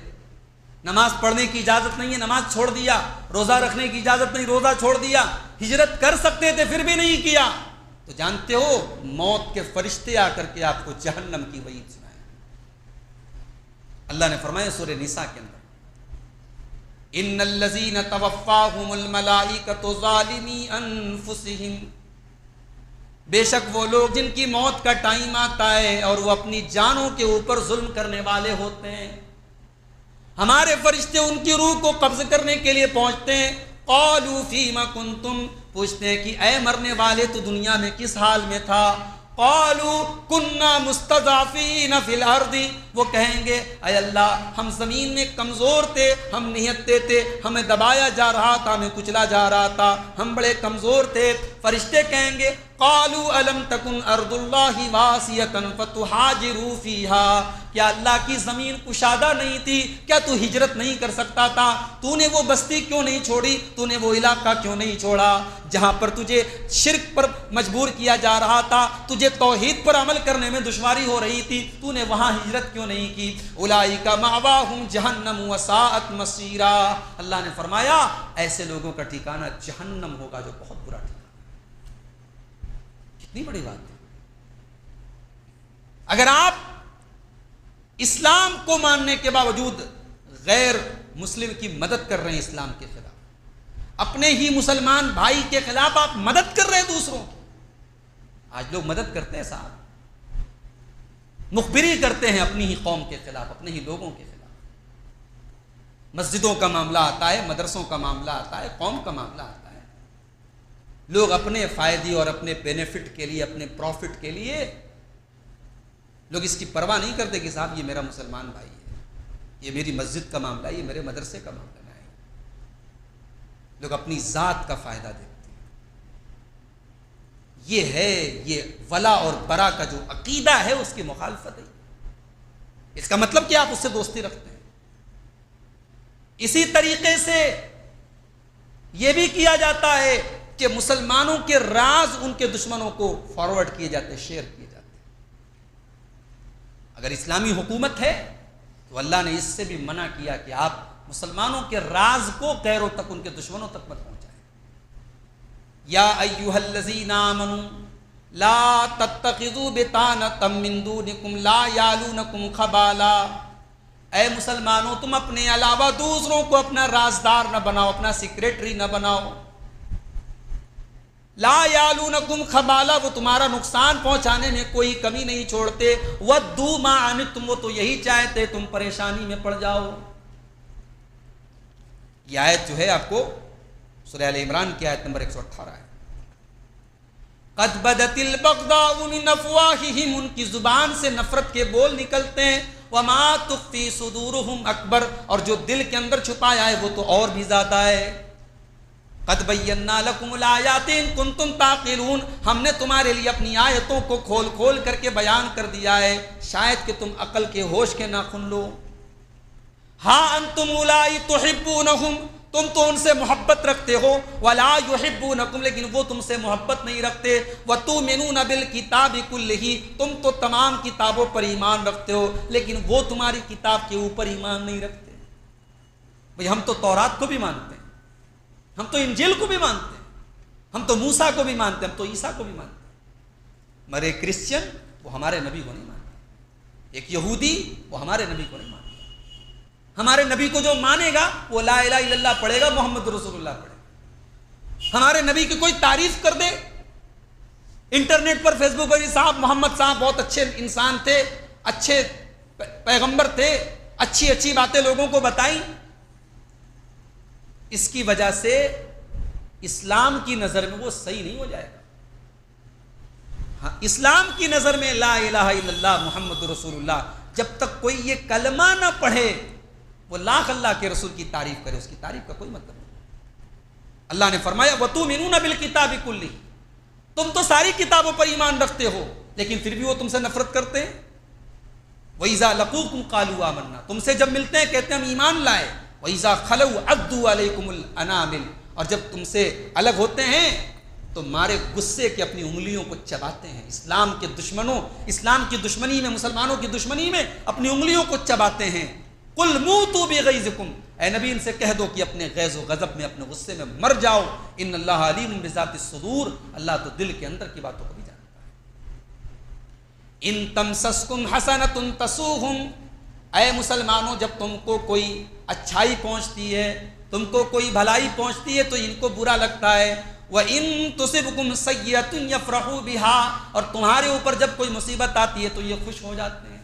نماز پڑھنے کی اجازت نہیں ہے، نماز چھوڑ دیا، روزہ رکھنے کی اجازت نہیں، روزہ چھوڑ دیا، ہجرت کر سکتے تھے پھر بھی نہیں کیا، تو جانتے ہو موت کے فرشتے آ کر کے آپ کو جہنم کی وعید سنائے۔ اللہ نے فرمایا سورہ نساء کے اندر ان الذین توفاہم الملائکۃ ظالمی انفسہم، بے شک وہ لوگ جن کی موت کا ٹائم آتا ہے اور وہ اپنی جانوں کے اوپر ظلم کرنے والے ہوتے ہیں، ہمارے فرشتے ان کی روح کو قبض کرنے کے لیے پہنچتے ہیں، قالوا فیما کنتم، پوچھتے ہیں کہ اے مرنے والے تو دنیا میں کس حال میں تھا، قالوا کننا مستضعفین فی الارض، وہ کہیں گے اے اللہ ہم زمین میں کمزور تھے، ہم نہتے تھے، ہمیں دبایا جا رہا تھا، ہمیں کچلا جا رہا تھا، ہم بڑے کمزور تھے۔ فرشتے کہیں گے قالوا الم تکن ارض اللہ واسعۃ فتہاجروا فیہا، کیا اللہ کی زمین کشادہ نہیں تھی؟ کیا تو ہجرت نہیں کر سکتا تھا؟ تو نے وہ بستی کیوں نہیں چھوڑی؟ تو نے وہ علاقہ کیوں نہیں چھوڑا جہاں پر تجھے شرک پر مجبور کیا جا رہا تھا، تجھے توحید پر عمل کرنے میں دشواری ہو رہی تھی؟ تو نے وہاں ہجرت کیوں نہیں کی؟ اولئک مأواہم جہنم وساءت مصیرا، اللہ نے فرمایا ایسے لوگوں کا ٹھکانہ جہنم ہوگا جو بہت برا ٹھکانہ۔ کتنی بڑی بات ہے۔ اگر آپ اسلام کو ماننے کے باوجود غیر مسلم کی مدد کر رہے ہیں، اسلام کے خلاف، اپنے ہی مسلمان بھائی کے خلاف آپ مدد کر رہے ہیں دوسروں کی۔ آج لوگ مدد کرتے ہیں صاحب، مخبری کرتے ہیں اپنی ہی قوم کے خلاف، اپنے ہی لوگوں کے خلاف۔ مسجدوں کا معاملہ آتا ہے، مدرسوں کا معاملہ آتا ہے، قوم کا معاملہ آتا ہے، لوگ اپنے فائدے اور اپنے بینیفٹ کے لیے، اپنے پروفٹ کے لیے لوگ اس کی پرواہ نہیں کرتے کہ صاحب یہ میرا مسلمان بھائی ہے، یہ میری مسجد کا معاملہ ہے، یہ میرے مدرسے کا معاملہ ہے۔ لوگ اپنی ذات کا فائدہ دیکھتے ہیں۔ یہ ہے، یہ ولا اور برا کا جو عقیدہ ہے اس کی مخالفت ہے۔ اس کا مطلب کہ آپ اس سے دوستی رکھتے ہیں۔ اسی طریقے سے یہ بھی کیا جاتا ہے کہ مسلمانوں کے راز ان کے دشمنوں کو فارورڈ کیے جاتے ہیں، شیئر کیے جاتے ہیں۔ اگر اسلامی حکومت ہے تو اللہ نے اس سے بھی منع کیا کہ آپ مسلمانوں کے راز کو غیروں تک، ان کے دشمنوں تک مت پہنچائیں۔ یا ایھا الذین آمنوا لا تتخذوا بطانۃ من دونکم لا یعلونکم خبالا، اے مسلمانوں تم اپنے علاوہ دوسروں کو اپنا رازدار نہ بناؤ، اپنا سیکریٹری نہ بناؤ۔ لا یعلونکم خبالا، وہ تمہارا نقصان پہنچانے میں کوئی کمی نہیں چھوڑتے۔ ودوا ما عنتم، وہ تو یہی چاہتے تم پریشانی میں پڑ جاؤ۔ یہ آیت جو ہے آپ کو سورہ آل عمران کی آیت نمبر 118 ہے۔ قد بدت البغضاء من افواہہم، ان کی زبان سے نفرت کے بول نکلتے ہیں۔ وما تخفی صدورہم اکبر، اور جو دل کے اندر چھپایا ہے وہ تو اور بھی زیادہ ہے۔ قد بینا لکم الآیات ان کنتم تعقلون، ہم نے تمہارے لیے اپنی آیتوں کو کھول کھول کر کے بیان کر دیا ہے، شاید کہ تم عقل کے ہوش کے ناخن لو۔ ہاں انتم اولائی تحبونہم، تم تو ان سے محبت رکھتے ہو، ولا یحبونکم، لیکن وہ تم سے محبت نہیں رکھتے۔ وتؤمنون بالکتاب کلہ، تم تو تمام کتابوں پر ایمان رکھتے ہو، لیکن وہ تمہاری کتاب کے اوپر ایمان نہیں رکھتے۔ بھئی ہم تو تورات کو بھی مانتے ہیں، ہم تو انجیل کو بھی مانتے ہیں، ہم تو موسیٰ کو بھی مانتے ہیں، ہم تو عیسیٰ کو بھی مانتے ہیں، مگر ایک کرسچن وہ ہمارے نبی کو نہیں مانتا، ایک یہودی وہ ہمارے نبی کو نہیں مانتا۔ ہمارے نبی کو جو مانے گا وہ لا الہ الا اللہ پڑھے گا، محمد رسول اللہ پڑھے گا۔ ہمارے نبی کی کوئی تعریف کر دے انٹرنیٹ پر، فیس بک پر، صاحب محمد صاحب بہت اچھے انسان تھے، اچھے پیغمبر تھے، اچھی اچھی باتیں لوگوں کو بتائیں، اس کی وجہ سے اسلام کی نظر میں وہ صحیح نہیں ہو جائے گا۔ ہاں، اسلام کی نظر میں لا الہ الا اللہ محمد رسول اللہ، جب تک کوئی یہ کلمہ نہ پڑھے، وہ لاکھ اللہ کے رسول کی تعریف کرے، اس کی تعریف کا کوئی مطلب نہیں۔ اللہ نے فرمایا وَتُؤْمِنُونَ بِالْكِتَابِ كُلِّهِ، تم تو ساری کتابوں پر ایمان رکھتے ہو، لیکن پھر بھی وہ تم سے نفرت کرتے ہیں۔ وَإِذَا لَقُوكُمْ قَالُوا آمَنَّا، تم سے جب ملتے ہیں کہتے ہیں ہم ایمان لائے۔ وَإِذَا خَلَوْا عَضُّوا عَلَيْكُمُ الْأَنَامِلَ، اور جب تم سے الگ ہوتے ہیں تو مارے غصے کے اپنی انگلیوں کو چباتے ہیں۔ اسلام کے دشمنوں، اسلام کی دشمنی میں، مسلمانوں کی دشمنی میں اپنی انگلیوں کو چباتے ہیں۔ قُلْ مُوتُوا بِغَيْظِكُمْ، اے نبی ان سے کہہ دو کہ اپنے غیظ و غضب میں، اپنے غصے میں مر جاؤ۔ ان اللہ علیم بذات الصدور، اللہ تو دل کے اندر کی باتوں کو بھی جانتا ہے۔ ان تمسسکم حسنۃ تسؤہم، اے مسلمانوں جب تم کو کوئی اچھائی پہنچتی ہے، تم کو کوئی بھلائی پہنچتی ہے تو ان کو برا لگتا ہے۔ وَإِن تُصِبْكُمْ سَيِّئَةٌ يَفْرَحُوا بِهَا، اور تمہارے اوپر جب کوئی مصیبت آتی ہے تو یہ خوش ہو جاتے ہیں۔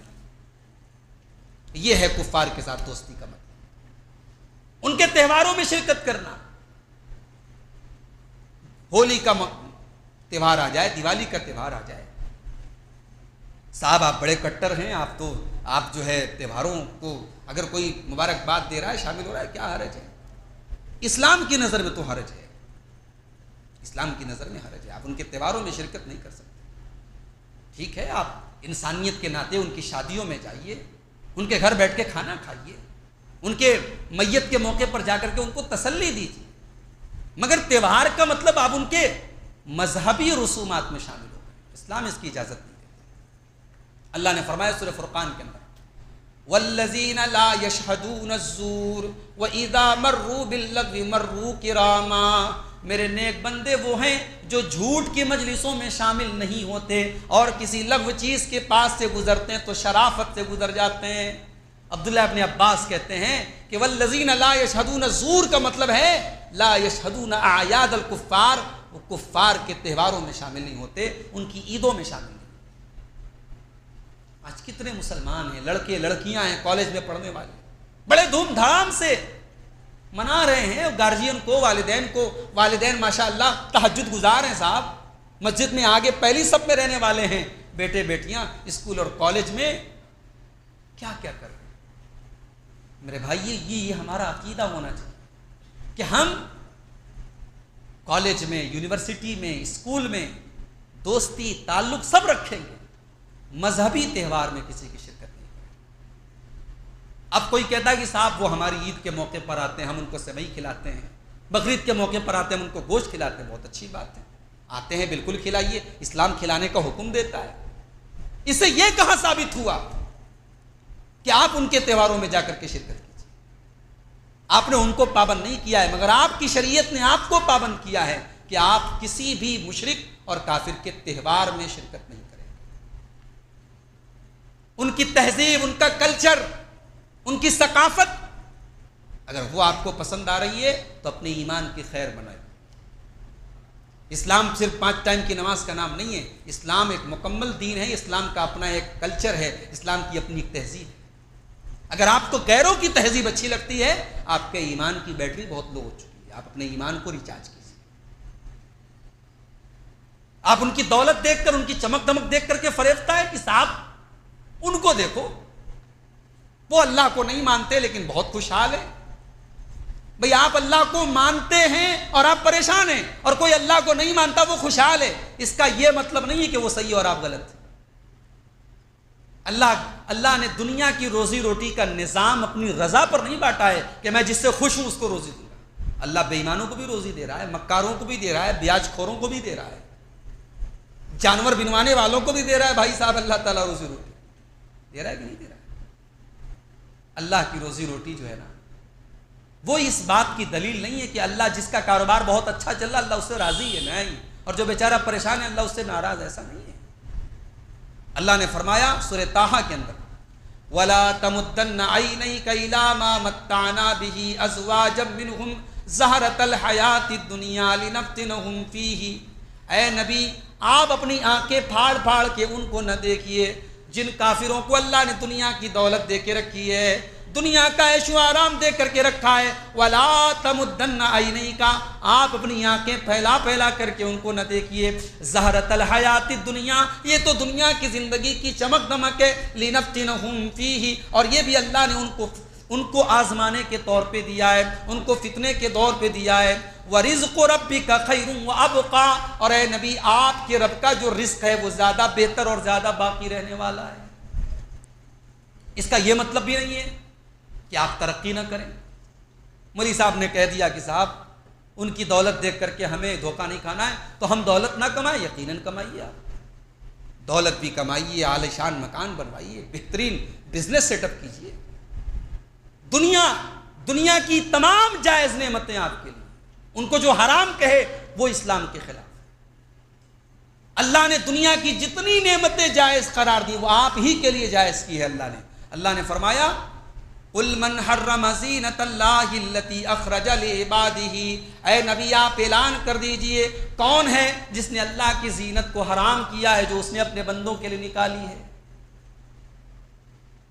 یہ ہے کفار کے ساتھ دوستی کا مطلب، ان کے تہواروں میں شرکت کرنا۔ ہولی کا تہوار آ جائے، دیوالی کا تہوار آ جائے، صاحب آپ بڑے کٹر ہیں، آپ جو ہے تہواروں کو اگر کوئی مبارکباد دے رہا ہے، شامل ہو رہا ہے، کیا حرج ہے؟ اسلام کی نظر میں تو حرج ہے، اسلام کی نظر میں حرج ہے، آپ ان کے تہواروں میں شرکت نہیں کر سکتے۔ ٹھیک ہے، آپ انسانیت کے ناطے ان کی شادیوں میں جائیے، ان کے گھر بیٹھ کے کھانا کھائیے، ان کے میت کے موقع پر جا کر کے ان کو تسلی دیجیے، مگر تہوار کا مطلب آپ ان کے مذہبی رسومات میں شامل ہو گئے، اسلام اس کی اجازت نہیں دیتا۔ اللہ نے فرمایا سورہ فرقان کے اندر والذین لا یشہدون الزور واذا مروا باللغو مروا کراما، میرے نیک بندے وہ ہیں جو جھوٹ کی مجلسوں میں شامل نہیں ہوتے اور کسی لغو چیز کے پاس سے گزرتے ہیں تو شرافت سے گزر جاتے ہیں۔ عبداللہ ابن عباس کہتے ہیں کہ والذین لا یشہدون الزور کا مطلب ہے لا یشہدون اعیاد الکفار، وہ کفار کے تہواروں میں شامل نہیں ہوتے، ان کی عیدوں میں شامل نہیں۔ آج کتنے مسلمان ہیں، لڑکے لڑکیاں ہیں کالج میں پڑھنے والے، بڑے دھوم دھام سے منا رہے ہیں گارجین کو، والدین ماشاءاللہ تہجد گزار ہیں صاحب، مسجد میں آگے پہلی صف میں رہنے والے ہیں، بیٹے بیٹیاں اسکول اور کالج میں کیا کیا کر رہے ہیں۔ میرے بھائی یہ ہمارا عقیدہ ہونا چاہیے کہ ہم کالج میں، یونیورسٹی میں، اسکول میں دوستی تعلق سب رکھیں گے، مذہبی تہوار میں کسی کی شرکت نہیں کریں۔ اب کوئی کہتا ہے کہ صاحب وہ ہماری عید کے موقع پر آتے ہیں، ہم ان کو سیوئی کھلاتے ہیں، بقرعید کے موقع پر آتے ہیں ہم ان کو گوشت کھلاتے ہیں، بہت اچھی بات ہے، آتے ہیں بالکل کھلائیے، اسلام کھلانے کا حکم دیتا ہے۔ اس سے یہ کہاں ثابت ہوا کہ آپ ان کے تہواروں میں جا کر کے شرکت کیجیے؟ آپ نے ان کو پابند نہیں کیا ہے، مگر آپ کی شریعت نے آپ کو پابند کیا ہے کہ آپ کسی بھی مشرک اور کافر کے تہوار میں شرکت نہیں کریں۔ ان کی تہذیب، ان کا کلچر، ان کی ثقافت اگر وہ آپ کو پسند آ رہی ہے تو اپنے ایمان کی خیر بنائے۔ اسلام صرف 5 ٹائم کی نماز کا نام نہیں ہے، اسلام ایک مکمل دین ہے، اسلام کا اپنا ایک کلچر ہے، اسلام کی اپنی ایک تہذیب ہے۔ اگر آپ کو غیروں کی تہذیب اچھی لگتی ہے، آپ کے ایمان کی بیٹری بہت لو ہو چکی ہے، آپ اپنے ایمان کو ریچارج کیجیے۔ آپ ان کی دولت دیکھ کر، ان کی چمک دمک دیکھ کر کے فریفتہ ہے کہ صاحب ان کو دیکھو، وہ اللہ کو نہیں مانتے لیکن بہت خوشحال ہے۔ بھئی آپ اللہ کو مانتے ہیں اور آپ پریشان ہیں، اور کوئی اللہ کو نہیں مانتا وہ خوشحال ہے، اس کا یہ مطلب نہیں ہے کہ وہ صحیح اور آپ غلط ہیں۔ اللہ نے دنیا کی روزی روٹی کا نظام اپنی رضا پر نہیں بانٹا ہے کہ میں جس سے خوش ہوں اس کو روزی دوں گا۔ اللہ بے ایمانوں کو بھی روزی دے رہا ہے، مکاروں کو بھی دے رہا ہے، بیاج خوروں کو بھی دے رہا ہے، جانور بنوانے والوں کو بھی دے رہا ہے۔ بھائی صاحب اللہ تعالیٰ روزی روٹی دے رہا ہے کہ نہیں دے رہا ہے؟ اللہ کی روزی روٹی جو ہے نا، وہ اس بات کی دلیل نہیں ہے کہ اللہ جس کا کاروبار بہت اچھا چل رہا اللہ اس سے راضی ہے، نہیں، اور جو بیچارہ پریشان ہے اللہ اس سے ناراض، ایسا نہیں ہے۔ اللہ نے فرمایا سورہ طٰہٰ کے اندر وَلَا تَمُدَّنَّ عَيْنَيْكَ إِلَىٰ مَا مَتَّعْنَا بِهِ أَزْوَاجًا مِّنْهُمْ زَهْرَةَ الْحَيَاةِ الدُّنْيَا لِنَفْتِنَهُمْ فِيهِ۔ اے نبی آپ اپنی آنکھیں پھاڑ پھاڑ کے ان کو نہ دیکھیے جن کافروں کو اللہ نے دنیا کی دولت دے کے رکھی ہے، دنیا کا عیش و آرام دے کر کے رکھا ہے۔ وَلَا تَمُدَّنَّ عَيْنَيْكَ، آپ اپنی آنکھیں پھیلا پھیلا کر کے ان کو نہ دیکھیے، زَهْرَةَ الْحَيَاةِ الدُّنْيَا، یہ تو دنیا کی زندگی کی چمک دمک ہے، لِنَفْتِنَهُمْ فِيهِ، اور یہ بھی اللہ نے ان کو آزمانے کے طور پہ دیا ہے، ان کو فتنے کے دور پہ دیا ہے۔ وَرِزْقُ رَبِّكَ خَيْرٌ وَأَبْقَىٰ، اور اے نبی آپ کے رب کا جو رزق ہے وہ زیادہ بہتر اور زیادہ باقی رہنے والا ہے۔ اس کا یہ مطلب بھی نہیں ہے کہ آپ ترقی نہ کریں۔ مولوی صاحب نے کہہ دیا کہ صاحب ان کی دولت دیکھ کر کے ہمیں دھوکہ نہیں کھانا ہے تو ہم دولت نہ کمائیں، یقیناً کمائیے، آپ دولت بھی کمائیے، عالی شان مکان بنوائیے، بہترین بزنس سیٹ اپ کیجیے، دنیا کی تمام جائز نعمتیں آپ کے لیے، ان کو جو حرام کہے وہ اسلام کے خلاف۔ اللہ نے دنیا کی جتنی نعمتیں جائز قرار دی وہ آپ ہی کے لیے جائز کی ہے۔ اللہ نے فرمایا قُلْ مَنْ حَرَّمَ زِینَةَ اللَّهِ الَّتِي أَخْرَجَ لِعِبَادِهِ، اے نبی آپ اعلان کر دیجئے کون ہے جس نے اللہ کی زینت کو حرام کیا ہے جو اس نے اپنے بندوں کے لیے نکالی ہے۔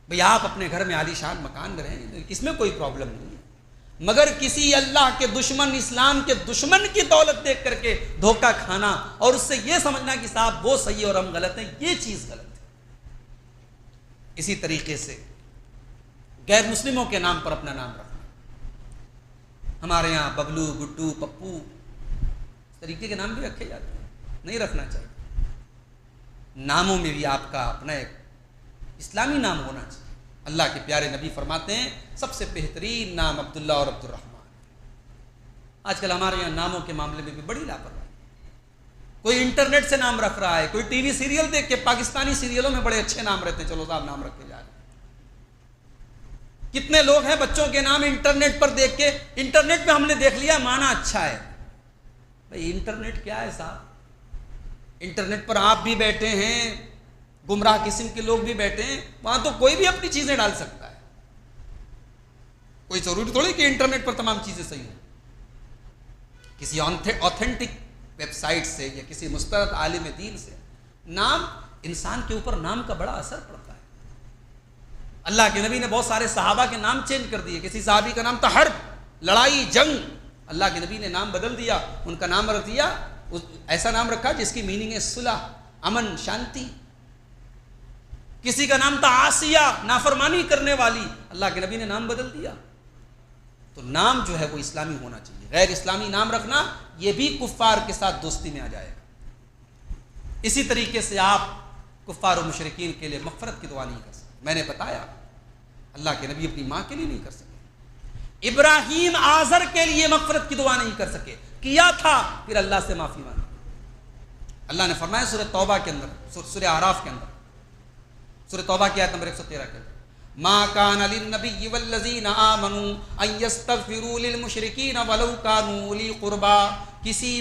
بھئی آپ اپنے گھر میں عالی شان مکان میں رہیں، اس میں کوئی پرابلم نہیں ہے، مگر کسی اللہ کے دشمن، اسلام کے دشمن کی دولت دیکھ کر کے دھوکہ کھانا اور اس سے یہ سمجھنا کہ صاحب وہ صحیح اور ہم غلط ہیں، یہ چیز غلط ہے۔ اسی طریقے سے غیر مسلموں کے نام پر اپنا نام رکھنا، ہمارے یہاں ببلو، گڈو، پپو، اس طریقے کے نام بھی رکھے جاتے ہیں، نہیں رکھنا چاہیے۔ ناموں میں بھی آپ کا اپنا ایک اسلامی نام ہونا چاہیے۔ اللہ کے پیارے نبی فرماتے ہیں سب سے بہترین نام عبداللہ اور عبد الرحمن۔ آج کل ہمارے یہاں ناموں کے معاملے میں بھی بڑی لاپرواہی، کوئی انٹرنیٹ سے نام رکھ رہا ہے، کوئی ٹی وی سیریل دیکھ کے، پاکستانی سیریلوں میں بڑے اچھے نام رہتے ہیں، چلو صاحب نام رکھے جا رہے ہیں۔ کتنے لوگ ہیں بچوں کے نام انٹرنیٹ پر دیکھ کے، انٹرنیٹ پہ ہم نے دیکھ لیا مانا اچھا ہے، بھائی انٹرنیٹ کیا ہے صاحب؟ انٹرنیٹ پر آپ بھی بیٹھے ہیں، گمراہ قسم کے لوگ بھی بیٹھے ہیں، وہاں تو کوئی بھی اپنی چیزیں ڈال سکتا ہے، کوئی ضروری تھوڑی کہ انٹرنیٹ پر تمام چیزیں صحیح ہوں۔ کسی آتھینٹک ویب سائٹ سے یا کسی مستند عالم دین سے نام، انسان کے اوپر نام کا بڑا اثر پڑتا ہے۔ اللہ کے نبی نے بہت سارے صحابہ کے نام چینج کر دیے، کسی صحابی کا نام تھا حرب، لڑائی، جنگ، اللہ کے نبی نے نام بدل دیا، ان کا نام رکھ دیا، ایسا نام رکھا جس کی میننگ ہے صلح، امن، شانتی۔ کسی کا نام تھا آسیہ، نافرمانی کرنے والی، اللہ کے نبی نے نام بدل دیا۔ تو نام جو ہے وہ اسلامی ہونا چاہیے، غیر اسلامی نام رکھنا یہ بھی کفار کے ساتھ دوستی میں آ جائے گا۔ اسی طریقے سے آپ کفار و مشرکین کے لیے مغفرت کی دعا نہیں کر سکتے۔ میں نے بتایا اللہ کے نبی اپنی ماں کے لیے نہیں کر سکے، ابراہیم آزر کے لیے مغفرت کی دعا نہیں کر سکے، کیا تھا پھر اللہ سے معافی مانگی۔ اللہ نے فرمایا سورہ توبہ کے اندر، سورہ اعراف کے اندر، سورہ توبہ کی آیت نمبر 113 کے اندر، ما کان للنبی والذین آمنوا ان یستغفروا للمشرکین ولو کانوا اولی قربا، کسی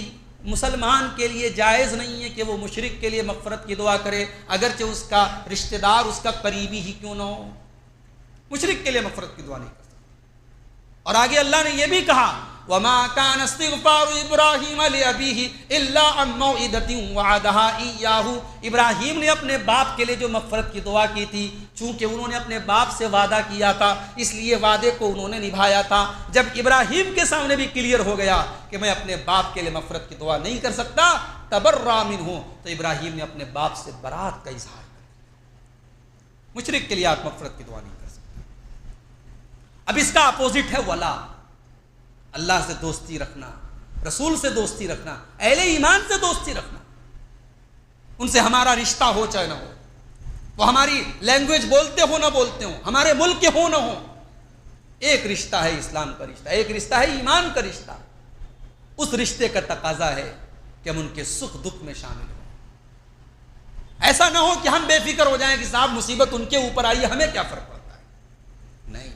مسلمان کے لیے جائز نہیں ہے کہ وہ مشرک کے لیے مغفرت کی دعا کرے اگرچہ اس کا رشتہ دار اس کا قریبی ہی کیوں نہ ہو، مشرک کے لیے مغفرت کی دعا نہیں کر سکتا۔ اور آگے اللہ نے یہ بھی کہا وَمَا كَانَ اسْتِغْفَارُ إِبْرَاهِيمَ لِأَبِيهِ إِلَّا عَن مَّوْعِدَةٍ وَعَدَهَا إِيَّاهُ، ابراہیم نے اپنے باپ کے لیے جو مغفرت کی دعا کی تھی، چونکہ انہوں نے اپنے باپ سے وعدہ کیا تھا اس لیے وعدے کو انہوں نے نبھایا تھا۔ جب ابراہیم کے سامنے بھی کلیئر ہو گیا کہ میں اپنے باپ کے لیے مغفرت کی دعا نہیں کر سکتا، تبرأ منہ، تو ابراہیم نے اپنے باپ سے برات کا اظہار کر دیا۔ مشرک کے لیے آپ مغفرت کی دعا نہیں کر سکتے۔ اب اس کا اپوزٹ ہے ولا، اللہ سے دوستی رکھنا، رسول سے دوستی رکھنا، اہل ایمان سے دوستی رکھنا، ان سے ہمارا رشتہ ہو چاہے نہ ہو، وہ ہماری لینگویج بولتے ہو نہ بولتے ہو، ہمارے ملک کے ہو نہ ہو، ایک رشتہ ہے اسلام کا رشتہ، ایک رشتہ ہے ایمان کا رشتہ۔ اس رشتے کا تقاضا ہے کہ ہم ان کے سکھ دکھ میں شامل ہوں۔ ایسا نہ ہو کہ ہم بے فکر ہو جائیں کہ صاحب مصیبت ان کے اوپر آئی ہے، ہمیں کیا فرق پڑتا ہے۔ نہیں،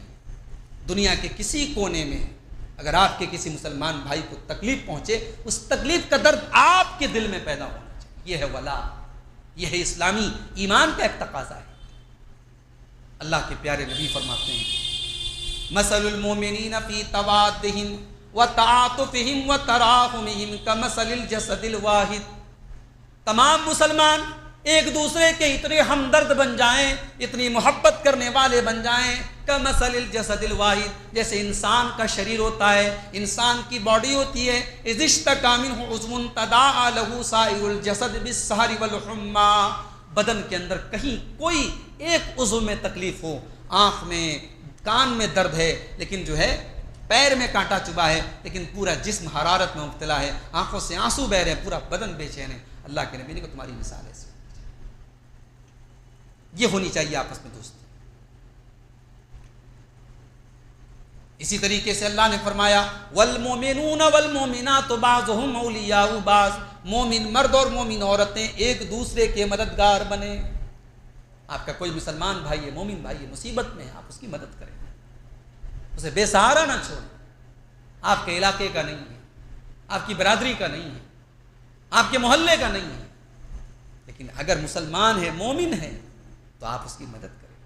دنیا کے کسی کونے میں اگر آپ کے کسی مسلمان بھائی کو تکلیف پہنچے، اس تکلیف کا درد آپ کے دل میں پیدا ہونا چاہیے۔ یہ ہے ولا، یہ ہے اسلامی ایمان کا ایک تقاضا ہے۔ اللہ کے پیارے نبی فرماتے ہیں مثل المؤمنین فی توادہم وتعاطفہم وتراحمہم کمثل الجسد الواحد، تمام مسلمان ایک دوسرے کے اتنے ہمدرد بن جائیں، اتنی محبت کرنے والے بن جائیں، کمثل الجسد الواحد، جیسے انسان کا شریر ہوتا ہے، انسان کی باڈی ہوتی ہے، اذ اشتکا منہ عضو تداعی لہ سائر الجسد بالسہر والحمى، بدن کے اندر کہیں کوئی ایک عضو میں تکلیف ہو، آنکھ میں، کان میں درد ہے، لیکن جو ہے پیر میں کانٹا چبھا ہے، لیکن پورا جسم حرارت میں مبتلا ہے، آنکھوں سے آنسو بہ رہے ہیں، پورا بدن بے چین ہے، اللہ کے نبی نے کہا تمہاری مثال ایسی یہ ہونی چاہیے آپس میں دوستی۔ اسی طریقے سے اللہ نے فرمایا والمؤمنون والمؤمنات بعضهم اولیاء بعض، مومن مرد اور مومن عورتیں ایک دوسرے کے مددگار بنے۔ آپ کا کوئی مسلمان بھائی ہے، مومن بھائی ہے، مصیبت میں ہے، آپ اس کی مدد کریں، اسے بے سہارا نہ چھوڑیں۔ آپ کے علاقے کا نہیں ہے، آپ کی برادری کا نہیں ہے، آپ کے محلے کا نہیں ہے، لیکن اگر مسلمان ہے، مومن ہے، تو آپ اس کی مدد کریں۔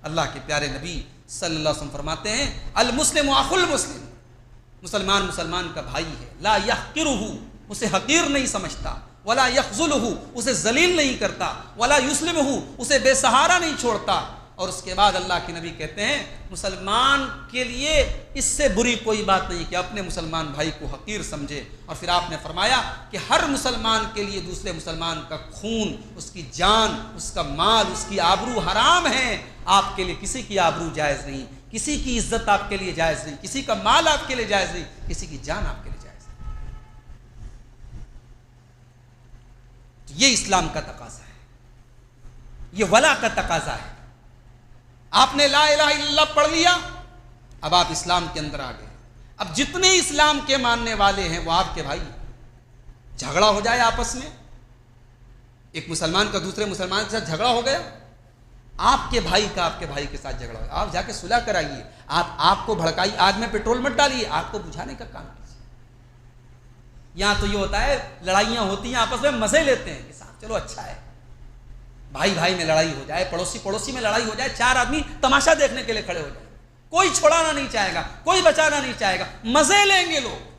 اللہ کے پیارے نبی صلی اللہ علیہ وسلم فرماتے ہیں المسلم اخو المسلم، مسلمان مسلمان کا بھائی ہے، لا یحقرہ، اسے حقیر نہیں سمجھتا، ولا یخذلہ، اسے ذلیل نہیں کرتا، ولا یسلمہ، اسے بے سہارا نہیں چھوڑتا۔ اور اس کے بعد اللہ کے نبی کہتے ہیں مسلمان کے لیے اس سے بری کوئی بات نہیں کہ اپنے مسلمان بھائی کو حقیر سمجھے۔ اور پھر آپ نے فرمایا کہ ہر مسلمان کے لیے دوسرے مسلمان کا خون، اس کی جان، اس کا مال، اس کی آبرو حرام ہے۔ آپ کے لیے کسی کی آبرو جائز نہیں، کسی کی عزت آپ کے لیے جائز نہیں، کسی کا مال آپ کے لیے جائز نہیں، کسی کی جان آپ کے لیے جائز نہیں۔ یہ اسلام کا تقاضا ہے، یہ ولا کا تقاضا ہے۔ آپ نے لا الہ الا اللہ پڑھ لیا، اب آپ اسلام کے اندر آ گئے۔ اب جتنے اسلام کے ماننے والے ہیں وہ آپ کے بھائی، جھگڑا ہو جائے آپس میں، ایک مسلمان کا دوسرے مسلمان کے ساتھ جھگڑا ہو گیا، آپ کے بھائی کا آپ کے بھائی کے ساتھ جھگڑا ہو گیا، آپ جا کے صلح کرائیے، آپ کو بھڑکائی، آگ میں پیٹرول مت ڈالیے، آگ کو بجھانے کا کام کیجیے۔ یہاں تو یہ ہوتا ہے لڑائیاں ہوتی ہیں آپس میں، مزے لیتے ہیں کہ صاحب چلو اچھا ہے، بھائی بھائی میں لڑائی ہو جائے، پڑوسی پڑوسی میں لڑائی ہو جائے، چار آدمی تماشا دیکھنے کے لیے کھڑے ہو جائیں، کوئی چھوڑانا نہیں چاہے گا، کوئی بچانا نہیں چاہے گا، مزے لیں گے لوگ۔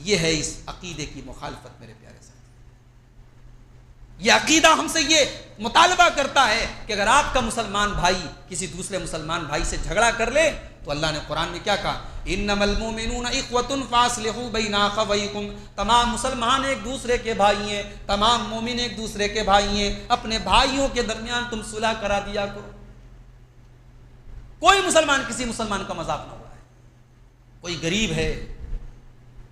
یہ ہے اس عقیدے کی مخالفت میرے پیارے ساتھی۔ یہ عقیدہ ہم سے یہ مطالبہ کرتا ہے کہ اگر آپ کا مسلمان بھائی کسی دوسرے مسلمان بھائی سے جھگڑا کر لے تو اللہ نے قرآن میں کیا کہا؟ انما المؤمنون اخوۃ فاصلحوا بین اخویکم، تمام مسلمان ایک دوسرے کے بھائی ہیں، تمام مومن ایک دوسرے کے بھائی ہیں، اپنے بھائیوں کے درمیان تم صلح کرا دیا کرو۔ کوئی مسلمان کسی مسلمان کا مذاق نہ اڑائے، کوئی غریب ہے،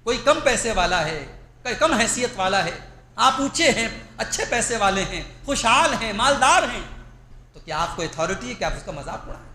کوئی کم پیسے والا ہے، کوئی کم حیثیت والا ہے، آپ اونچے ہیں، اچھے پیسے والے ہیں، خوشحال ہیں، مالدار ہیں، تو کیا آپ کو اتھارٹی ہے کہ آپ اس کا مذاق اڑائیں؟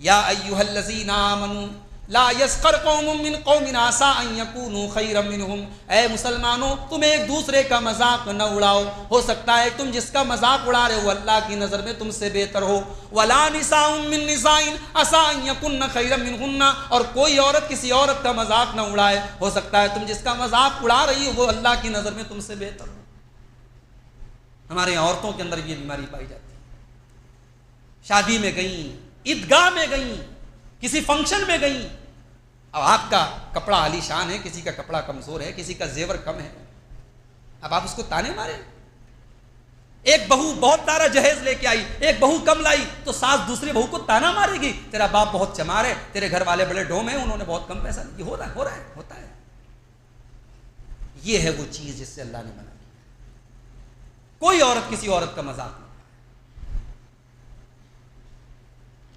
یا ایھا الذین آمنوا لا یسخر قوم من قوم عسى ان یکونوا خیرا منہم، اے مسلمانوں تم ایک دوسرے کا مذاق نہ اڑاؤ، ہو سکتا ہے تم جس کا مذاق اڑا رہے ہو اللہ کی نظر میں تم سے بہتر ہو۔ ولا نساء من نساء عسى ان یکن خیرا منہن، اور کوئی عورت کسی عورت کا مذاق نہ اڑائے، ہو سکتا ہے تم جس کا مذاق اڑا رہی ہو وہ اللہ کی نظر میں تم سے بہتر ہو۔ ہمارے عورتوں کے اندر یہ بیماری پائی جاتی ہے، شادی میں گئیں، عیدگاہ میں گئیں، کسی فنکشن میں گئیں، اب آپ کا کپڑا عالی شان ہے، کسی کا کپڑا کمزور ہے، کسی کا زیور کم ہے، اب آپ اس کو تانے مارے۔ ایک بہو بہت سارا جہیز لے کے آئی، ایک بہو کم لائی تو ساس دوسری بہو کو تانا مارے گی، تیرا باپ بہت چمار ہے، تیرے گھر والے بڑے ڈوم ہیں، انہوں نے بہت کم پیسہ دیا۔ ہو رہا ہے ہوتا ہے۔ یہ ہے وہ چیز جس سے اللہ نے منع کیا، کوئی عورت کسی عورت کا مذاق نہ،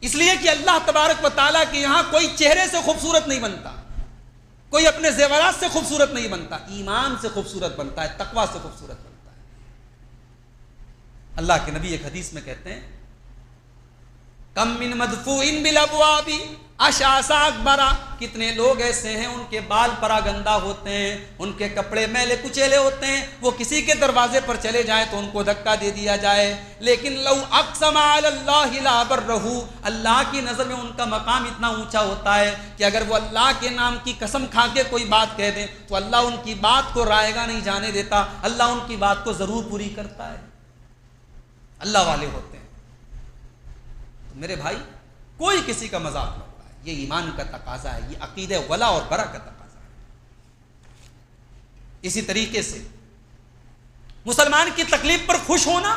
اس لیے کہ اللہ تبارک و تعالیٰ کے یہاں کوئی چہرے سے خوبصورت نہیں بنتا، کوئی اپنے زیورات سے خوبصورت نہیں بنتا، ایمان سے خوبصورت بنتا ہے، تقویٰ سے خوبصورت بنتا ہے۔ اللہ کے نبی ایک حدیث میں کہتے ہیں کم من مدفوع بالابواب اشعث اکبرا، کتنے لوگ ایسے ہیں ان کے بال پراگندہ ہوتے ہیں، ان کے کپڑے میلے کچیلے ہوتے ہیں، وہ کسی کے دروازے پر چلے جائیں تو ان کو دھکا دے دیا جائے، لیکن لو اقسم علی اللہ لا برہ، اللہ کی نظر میں ان کا مقام اتنا اونچا ہوتا ہے کہ اگر وہ اللہ کے نام کی قسم کھا کے کوئی بات کہہ دیں تو اللہ ان کی بات کو رائے گا نہیں جانے دیتا، اللہ ان کی بات کو ضرور پوری کرتا ہے، اللہ والے ہوتے ہیں۔ تو میرے بھائی کوئی کسی کا مذاق نہ، یہ ایمان کا تقاضا ہے، یہ عقیدہ ولا اور برا کا تقاضا ہے۔ اسی طریقے سے مسلمان کی تکلیف پر خوش ہونا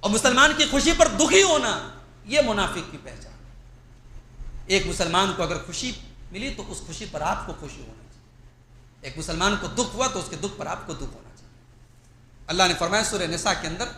اور مسلمان کی خوشی پر دکھی ہونا، یہ منافق کی پہچان ہے۔ ایک مسلمان کو اگر خوشی ملی تو اس خوشی پر آپ کو خوشی ہونا چاہیے، ایک مسلمان کو دکھ ہوا تو اس کے دکھ پر آپ کو دکھ ہونا چاہیے۔ اللہ نے فرمایا سورہ نساء کے اندر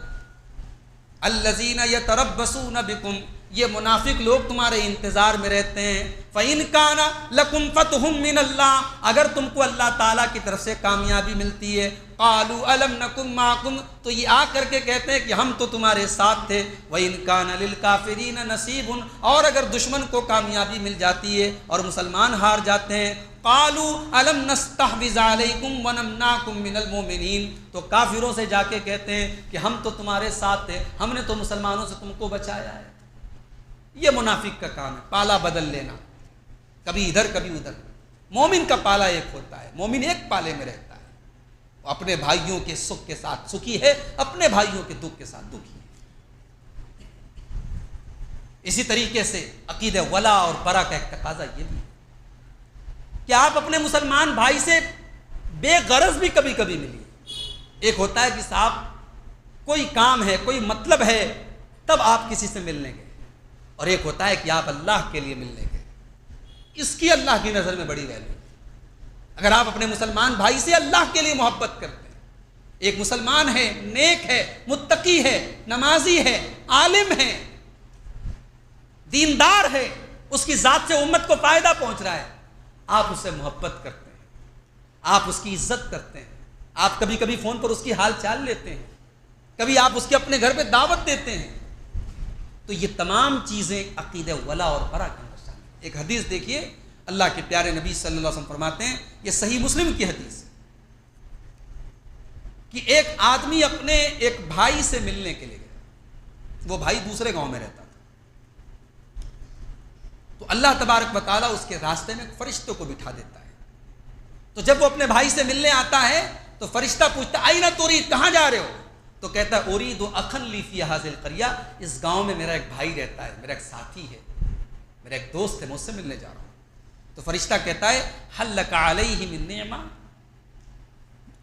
الذین یتربصون بکم، یہ منافق لوگ تمہارے انتظار میں رہتے ہیں، فَإِنْ كَانَ لَكُمْ فَتْحٌ مِّنَ اللَّهِ، اگر تم کو اللہ تعالیٰ کی طرف سے کامیابی ملتی ہے، قَالُوا أَلَمْ نَكُنْ مَعَكُمْ، تو یہ آ کر کے کہتے ہیں کہ ہم تو تمہارے ساتھ تھے، وَإِنْ كَانَ لِلْكَافِرِينَ نَصِيبٌ، اور اگر دشمن کو کامیابی مل جاتی ہے اور مسلمان ہار جاتے ہیں، قَالُوا أَلَمْ نَسْتَحْوِذْ عَلَيْكُمْ وَنَمْنَعْكُمْ مِنَ الْمُؤْمِنِينَ، تو کافروں سے جا کے کہتے ہیں کہ ہم تو تمہارے ساتھ تھے، ہم نے تو مسلمانوں سے تم کو بچایا ہے۔ یہ منافق کا کام ہے، پالا بدل لینا، کبھی ادھر کبھی ادھر۔ مومن کا پالا ایک ہوتا ہے، مومن ایک پالے میں رہتا ہے، وہ اپنے بھائیوں کے سکھ کے ساتھ سکھی ہے، اپنے بھائیوں کے دکھ کے ساتھ دکھی ہے۔ اسی طریقے سے عقیدہ ولا اور برا کا ایک تقاضا یہ بھی ہے کہ آپ اپنے مسلمان بھائی سے بے غرض بھی کبھی کبھی ملیے۔ ایک ہوتا ہے کہ صاحب کوئی کام ہے، کوئی مطلب ہے، تب آپ کسی سے ملنے گئے، اور ایک ہوتا ہے کہ آپ اللہ کے لیے ملنے گئے، اس کی اللہ کی نظر میں بڑی ویلیو۔ اگر آپ اپنے مسلمان بھائی سے اللہ کے لیے محبت کرتے ہیں، ایک مسلمان ہے، نیک ہے، متقی ہے، نمازی ہے، عالم ہے، دیندار ہے، اس کی ذات سے امت کو فائدہ پہنچ رہا ہے، آپ اس سے محبت کرتے ہیں، آپ اس کی عزت کرتے ہیں، آپ کبھی کبھی فون پر اس کی حال چال لیتے ہیں، کبھی آپ اس کے اپنے گھر پہ دعوت دیتے ہیں. تو یہ تمام چیزیں عقیدہ ولا اور برا کے اندر شامل ہیں. ایک حدیث دیکھیے، اللہ کے پیارے نبی صلی اللہ علیہ وسلم فرماتے ہیں، یہ صحیح مسلم کی حدیث ہے، کہ ایک آدمی اپنے ایک بھائی سے ملنے کے لیے گیا. وہ بھائی دوسرے گاؤں میں رہتا تھا. تو اللہ تبارک و تعالیٰ اس کے راستے میں فرشتوں کو بٹھا دیتا ہے. تو جب وہ اپنے بھائی سے ملنے آتا ہے تو فرشتہ پوچھتا آئینہ تريد، کہاں جا رہے ہو؟ تو کہتا ہے اريد اخا لي في هذه القرية، اس گاؤں میں میرا ایک بھائی رہتا ہے، میرا ایک ساتھی ہے، میرا ایک دوست ہے، میں اس سے ملنے جا رہا ہوں. تو فرشتہ کہتا ہے هل لك عليه من نعمة،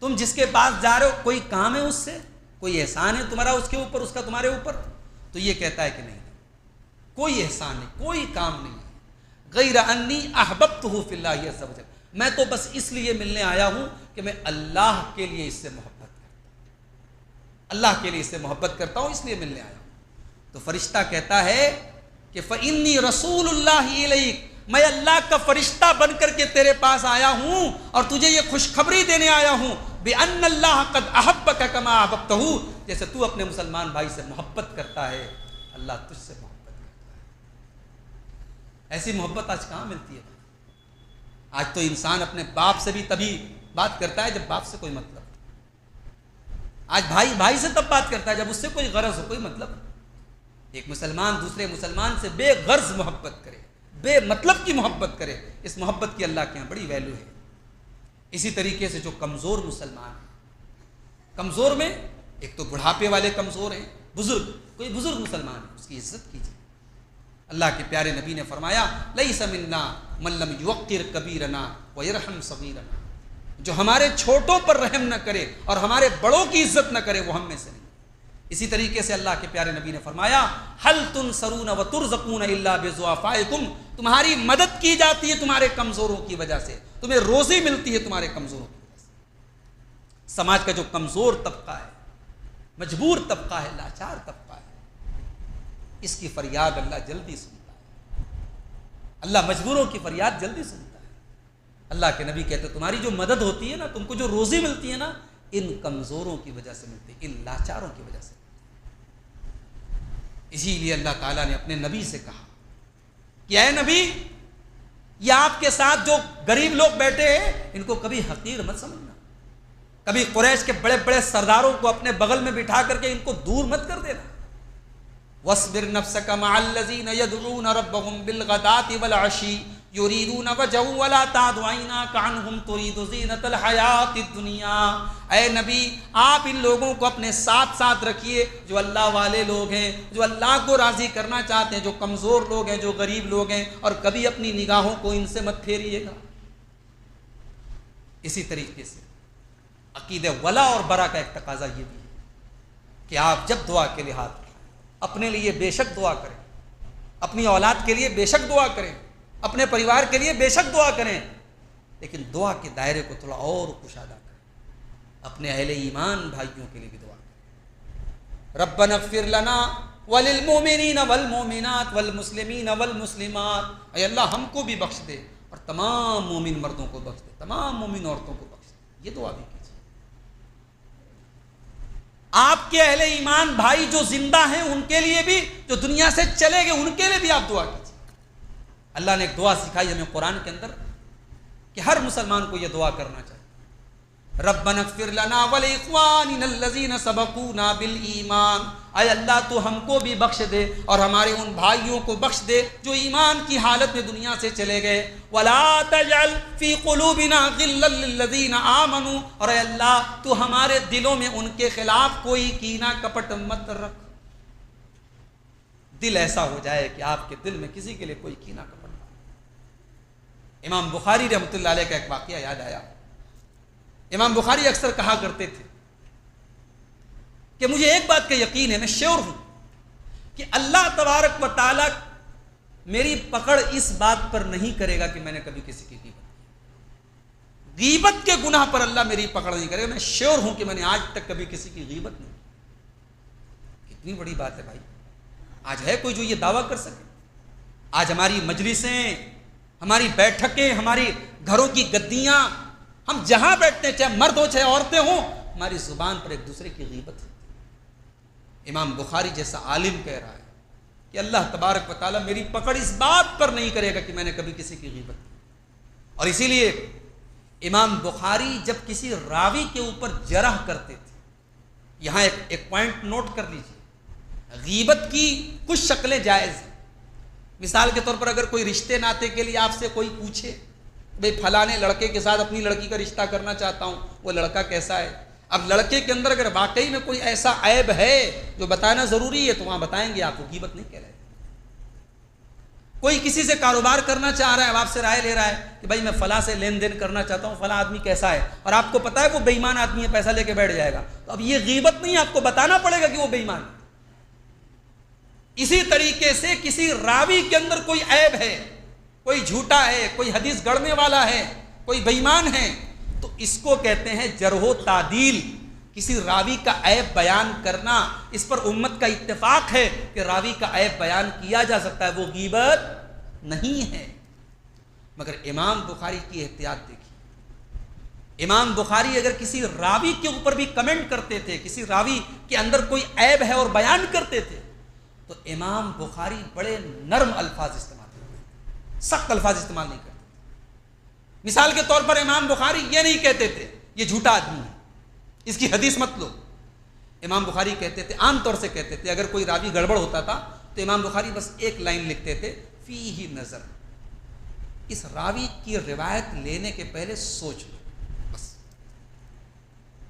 تم جس کے پاس جا رہے ہو کوئی کام ہے اس سے، کوئی احسان ہے تمہارا اس کے اوپر، اس کا تمہارے اوپر؟ تو یہ کہتا ہے کہ نہیں، کوئی احسان نہیں، کوئی کام نہیں ہے، غیر انی احببتہ فی اللہ عز وجل، میں تو بس اس لیے ملنے آیا ہوں کہ میں اللہ کے لیے اس سے محبت کرتا ہوں، اللہ کے لیے اس سے محبت کرتا ہوں، اس لیے ملنے آیا ہوں. تو فرشتہ کہتا ہے کہ فإنی رسول اللہ الیک، میں اللہ کا فرشتہ بن کر کے تیرے پاس آیا ہوں اور تجھے یہ خوشخبری دینے آیا ہوں بأن اللہ قد احبک کما احببتہ، جیسے تو اپنے مسلمان بھائی سے محبت کرتا ہے اللہ تجھ سے محبت کرتا ہے. ایسی محبت آج کہاں ملتی ہے؟ آج تو انسان اپنے باپ سے بھی تبھی بات کرتا ہے جب باپ سے کوئی مطلب، آج بھائی بھائی سے تب بات کرتا ہے جب اس سے کوئی غرض ہو، کوئی مطلب. ایک مسلمان دوسرے مسلمان سے بے غرض محبت کرے، بے مطلب کی محبت کرے، اس محبت کی اللہ کے یہاں بڑی ویلیو ہے. اسی طریقے سے جو کمزور مسلمان ہیں، کمزور میں ایک تو بڑھاپے والے کمزور ہیں، بزرگ، کوئی بزرگ مسلمان ہے اس کی عزت کیجیے. اللہ کے پیارے نبی نے فرمایا لیس منا من لم یوقر کبیرنا ویرحم صغیرنا، جو ہمارے چھوٹوں پر رحم نہ کرے اور ہمارے بڑوں کی عزت نہ کرے وہ ہم میں سے نہیں. اسی طریقے سے اللہ کے پیارے نبی نے فرمایا هل تنصرون وترزقون الا بضعفائکم، تمہاری مدد کی جاتی ہے تمہارے کمزوروں کی وجہ سے، تمہیں روزی ملتی ہے تمہارے کمزوروں کی وجہ سے. سماج کا جو کمزور طبقہ ہے، مجبور طبقہ ہے، لاچار طبقہ ہے، اس کی فریاد اللہ جلدی سنتا ہے. اللہ مجبوروں کی فریاد جلدی سنتا ہے. اللہ کے نبی کہتے تمہاری جو مدد ہوتی ہے نا، تم کو جو روزی ملتی ہے نا، ان کمزوروں کی وجہ سے ملتی ہے، ان لاچاروں کی وجہ سے. اسی لیے اللہ تعالیٰ نے اپنے نبی سے کہا کہ اے نبی، یہ آپ کے ساتھ جو غریب لوگ بیٹھے ہیں ان کو کبھی حقیر مت سمجھنا، کبھی قریش کے بڑے بڑے سرداروں کو اپنے بغل میں بٹھا کر کے ان کو دور مت کر دینا. وَاصْبِرْ نَفْسَكَ مَعَ الَّذِينَ يَدْعُونَ رَبَّهُمْ بِالْغَدَاةِ وَالْعَشِيِّ يُرِيدُونَ وَجْهَهُ وَلَا تَعْدُ عَيْنَاكَ عَنْهُمْ تُرِيدُ زِينَةَ الْحَيَاةِ الدُّنْيَا. اے نبی، آپ ان لوگوں کو اپنے ساتھ ساتھ رکھیے جو اللہ والے لوگ ہیں، جو اللہ کو راضی کرنا چاہتے ہیں، جو کمزور لوگ ہیں، جو غریب لوگ ہیں، اور کبھی اپنی نگاہوں کو ان سے مت پھیریے گا. اسی طریقے سے عقیدہ ولا اور برا کا ایک تقاضا یہ بھی ہے کہ آپ جب دعا کے لیے ہاتھ اپنے لیے بے شک دعا کریں، اپنی اولاد کے لیے بے شک دعا کریں، اپنے پریوار کے لیے بے شک دعا کریں، لیکن دعا کے دائرے کو تھوڑا اور کشادہ کریں. اپنے اہل ایمان بھائیوں کے لیے بھی دعا کریں. ربنا اغفر لنا وللمؤمنین والمؤمنات والمسلمین والمسلمات، اے اللہ ہم کو بھی بخش دے اور تمام مومن مردوں کو بخش دے، تمام مومن عورتوں کو بخش دے. یہ دعا بھی کیجیے. آپ کے اہل ایمان بھائی جو زندہ ہیں ان کے لیے بھی، جو دنیا سے چلے گئے ان کے لیے بھی آپ دعا کیجیے. اللہ نے ایک دعا سکھائی ہمیں قرآن کے اندر کہ ہر مسلمان کو یہ دعا کرنا چاہیے. ربنا اغفر لنا ولاخواننا الذین سبقونا بالایمان، اے اللہ تو ہم کو بھی بخش دے اور ہمارے ان بھائیوں کو بخش دے جو ایمان کی حالت میں دنیا سے چلے گئے. ولا تجعل فی قلوبنا غلا للذین آمنوا، اور اے اللہ تو ہمارے دلوں میں ان کے خلاف کوئی کینہ کپٹ مت رکھ. دل ایسا ہو جائے کہ آپ کے دل میں کسی کے لیے کوئی کینہ کپٹ نہ ہو. امام بخاری رحمۃ اللہ علیہ کا ایک واقعہ یاد آیا. امام بخاری اکثر کہا کرتے تھے کہ مجھے ایک بات کا یقین ہے، میں شیور ہوں کہ اللہ تبارک و تعالیٰ میری پکڑ اس بات پر نہیں کرے گا کہ میں نے کبھی کسی کی غیبت کے گناہ پر اللہ میری پکڑ نہیں کرے گا. میں شیور ہوں کہ میں نے آج تک کبھی کسی کی غیبت نہیں کی. کتنی بڑی بات ہے بھائی. آج ہے کوئی جو یہ دعویٰ کر سکے؟ آج ہماری مجلسیں، ہماری بیٹھکیں، ہماری گھروں کی گدیاں ہم جہاں بیٹھتے ہیں، چاہے مرد ہو چاہے عورتیں ہوں، ہماری زبان پر ایک دوسرے کی غیبت ہوتی ہے۔ امام بخاری جیسا عالم کہہ رہا ہے کہ اللہ تبارک و تعالیٰ میری پکڑ اس بات پر نہیں کرے گا کہ میں نے کبھی کسی کی غیبت کی۔ اور اسی لیے امام بخاری جب کسی راوی کے اوپر جرح کرتے تھے، یہاں ایک پوائنٹ نوٹ کر لیجیے، غیبت کی کچھ شکلیں جائز ہیں۔ مثال کے طور پر اگر کوئی رشتے ناطے کے لیے آپ سے کوئی پوچھے، بھئی فلانے لڑکے کے ساتھ اپنی لڑکی کا رشتہ کرنا چاہتا ہوں، وہ لڑکا کیسا ہے؟ اب لڑکے کے اندر اگر واقعی میں کوئی ایسا عیب ہے جو بتانا ضروری ہے تو وہاں بتائیں گے، آپ کو غیبت نہیں کہہ رہے۔ کوئی کسی سے کاروبار کرنا چاہ رہا ہے، اب آپ سے رائے لے رہا ہے کہ بھائی میں فلاں سے لین دین کرنا چاہتا ہوں، فلاں آدمی کیسا ہے، اور آپ کو پتا ہے وہ بے ایمان آدمی ہے، پیسہ لے کے بیٹھ جائے گا، تو اب یہ غیبت نہیں، آپ کو بتانا پڑے گا کہ وہ بے ایمان ہے۔ اسی طریقے سے کسی راوی کے اندر کوئی عیب ہے، کوئی جھوٹا ہے، کوئی حدیث گڑنے والا ہے، کوئی بے ایمان ہے، تو اس کو کہتے ہیں جرح و تعدیل۔ کسی راوی کا عیب بیان کرنا، اس پر امت کا اتفاق ہے کہ راوی کا عیب بیان کیا جا سکتا ہے، وہ غیبت نہیں ہے۔ مگر امام بخاری کی احتیاط دیکھیے، امام بخاری اگر کسی راوی کے اوپر بھی کمنٹ کرتے تھے، کسی راوی کے اندر کوئی عیب ہے اور بیان کرتے تھے، تو امام بخاری بڑے نرم الفاظ استعمال کرتے تھے، سخت الفاظ استعمال نہیں کرتے تھے۔ مثال کے طور پر امام بخاری یہ نہیں کہتے تھے یہ جھوٹا آدمی ہے، اس کی حدیث مت لو۔ امام بخاری کہتے تھے، عام طور سے کہتے تھے، اگر کوئی راوی گڑبڑ ہوتا تھا تو امام بخاری بس ایک لائن لکھتے تھے، فیہ نظر، اس راوی کی روایت لینے کے پہلے سوچ لو، بس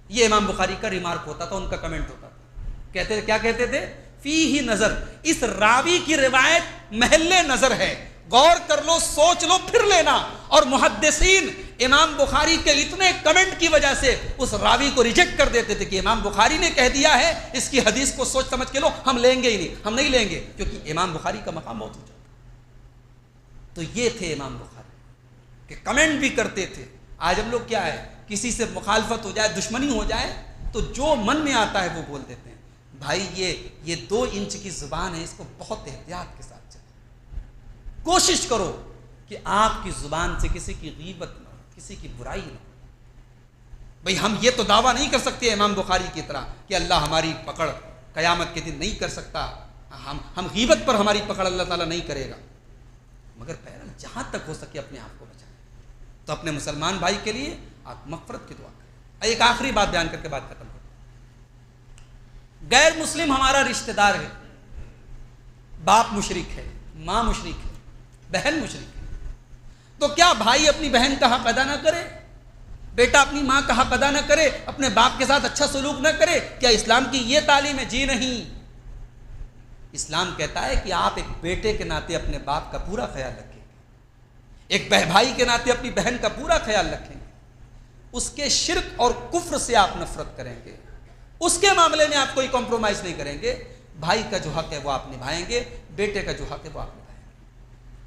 یہ امام بخاری کا ریمارک ہوتا تھا، ان کا کمنٹ ہوتا تھا۔ کہتے تھے، کیا کہتے تھے؟ فیہ نظر، اس راوی کی روایت محل نظر ہے، غور کر لو، سوچ لو، پھر لینا۔ اور محدثین امام بخاری کے اتنے کمنٹ کی وجہ سے اس راوی کو ریجیکٹ کر دیتے تھے کہ امام بخاری نے کہہ دیا ہے، اس کی حدیث کو سوچ سمجھ کے لو، ہم لیں گے ہی نہیں، ہم نہیں لیں گے، کیونکہ امام بخاری کا مقام بہت اونچا تھا۔ تو یہ تھے امام بخاری کہ کمنٹ بھی کرتے تھے۔ آج ہم لوگ کیا ہے، کسی سے مخالفت ہو جائے، دشمنی ہو جائے، تو جو من میں آتا ہے وہ بول دیتے ہیں۔ بھائی یہ 2 انچ کی زبان ہے، اس کو بہت احتیاط کے ساتھ چلیں۔ کوشش کرو کہ آپ کی زبان سے کسی کی غیبت نہ ہو، کسی کی برائی نہ ہو۔ بھئی ہم یہ تو دعویٰ نہیں کر سکتے امام بخاری کی طرح کہ اللہ ہماری پکڑ قیامت کے دن نہیں کر سکتا، ہم غیبت پر ہماری پکڑ اللہ تعالیٰ نہیں کرے گا، مگر بہرحال جہاں تک ہو سکے اپنے آپ کو بچائیں۔ تو اپنے مسلمان بھائی کے لیے آپ مغفرت کی دعا کریں۔ ایک آخری بات بیان کر کے بات ختم کریں۔ غیر مسلم ہمارا رشتہ دار ہے، باپ مشرک ہے، ماں مشرک ہے، بہن مشرک ہے، تو کیا بھائی اپنی بہن کا حق ادا نہ کرے، بیٹا اپنی ماں کا حق ادا نہ کرے، اپنے باپ کے ساتھ اچھا سلوک نہ کرے؟ کیا اسلام کی یہ تعلیم ہے؟ جی نہیں۔ اسلام کہتا ہے کہ آپ ایک بیٹے کے ناطے اپنے باپ کا پورا خیال رکھیں گے، ایک بھائی کے ناطے اپنی بہن کا پورا خیال رکھیں گے، اس کے شرک اور کفر سے آپ نفرت کریں گے، اس کے معاملے میں آپ کوئی کمپرومائز نہیں کریں گے۔ بھائی کا جو حق ہے وہ آپ نبھائیں گے، بیٹے کا جو حق ہے وہ آپ نبھائیں گے۔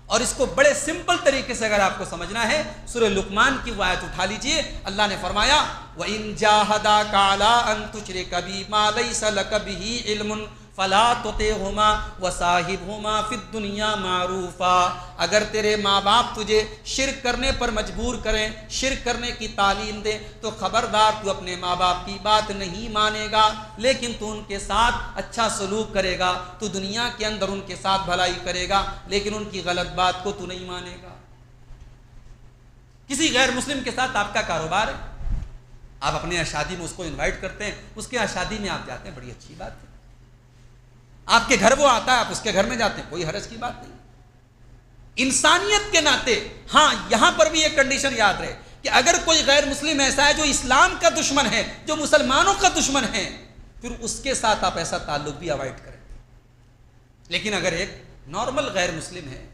اور اس کو بڑے سمپل طریقے سے اگر آپ کو سمجھنا ہے، سورہ لقمان کی وہ آیت اٹھا لیجئے۔ اللہ نے فرمایا وَإِن جَاهَدَاكَ عَلَىٰ أَن تُشْرِكَ بِي مَا لَيْسَ لَكَ بِهِ عِلْمٌ فَلَا تُطِعْهُمَا وَصَاحِبْهُمَا فِي الدُّنْيَا مَعْرُوفًا، اگر تیرے ماں باپ تجھے شرک کرنے پر مجبور کریں، شرک کرنے کی تعلیم دیں، تو خبردار تو اپنے ماں باپ کی بات نہیں مانے گا، لیکن تو ان کے ساتھ اچھا سلوک کرے گا، تو دنیا کے اندر ان کے ساتھ بھلائی کرے گا، لیکن ان کی غلط بات کو تو نہیں مانے گا۔ کسی غیر مسلم کے ساتھ آپ کا کاروبار ہے، آپ اپنے یہاں شادی میں اس کو انوائٹ کرتے ہیں، اس کے یہاں شادی میں آپ جاتے ہیں، بڑی اچھی بات ہے۔ آپ کے گھر وہ آتا ہے، آپ اس کے گھر میں جاتے ہیں، کوئی حرج کی بات نہیں۔ انسانیت کے ناطے ہاں یہاں پر بھی ایک کنڈیشن یاد رہے کہ اگر کوئی غیر مسلم ایسا ہے جو اسلام کا دشمن ہے، جو مسلمانوں کا دشمن ہے، پھر اس کے ساتھ آپ ایسا تعلق بھی اوائڈ کریں۔ لیکن اگر ایک نارمل غیر مسلم ہے،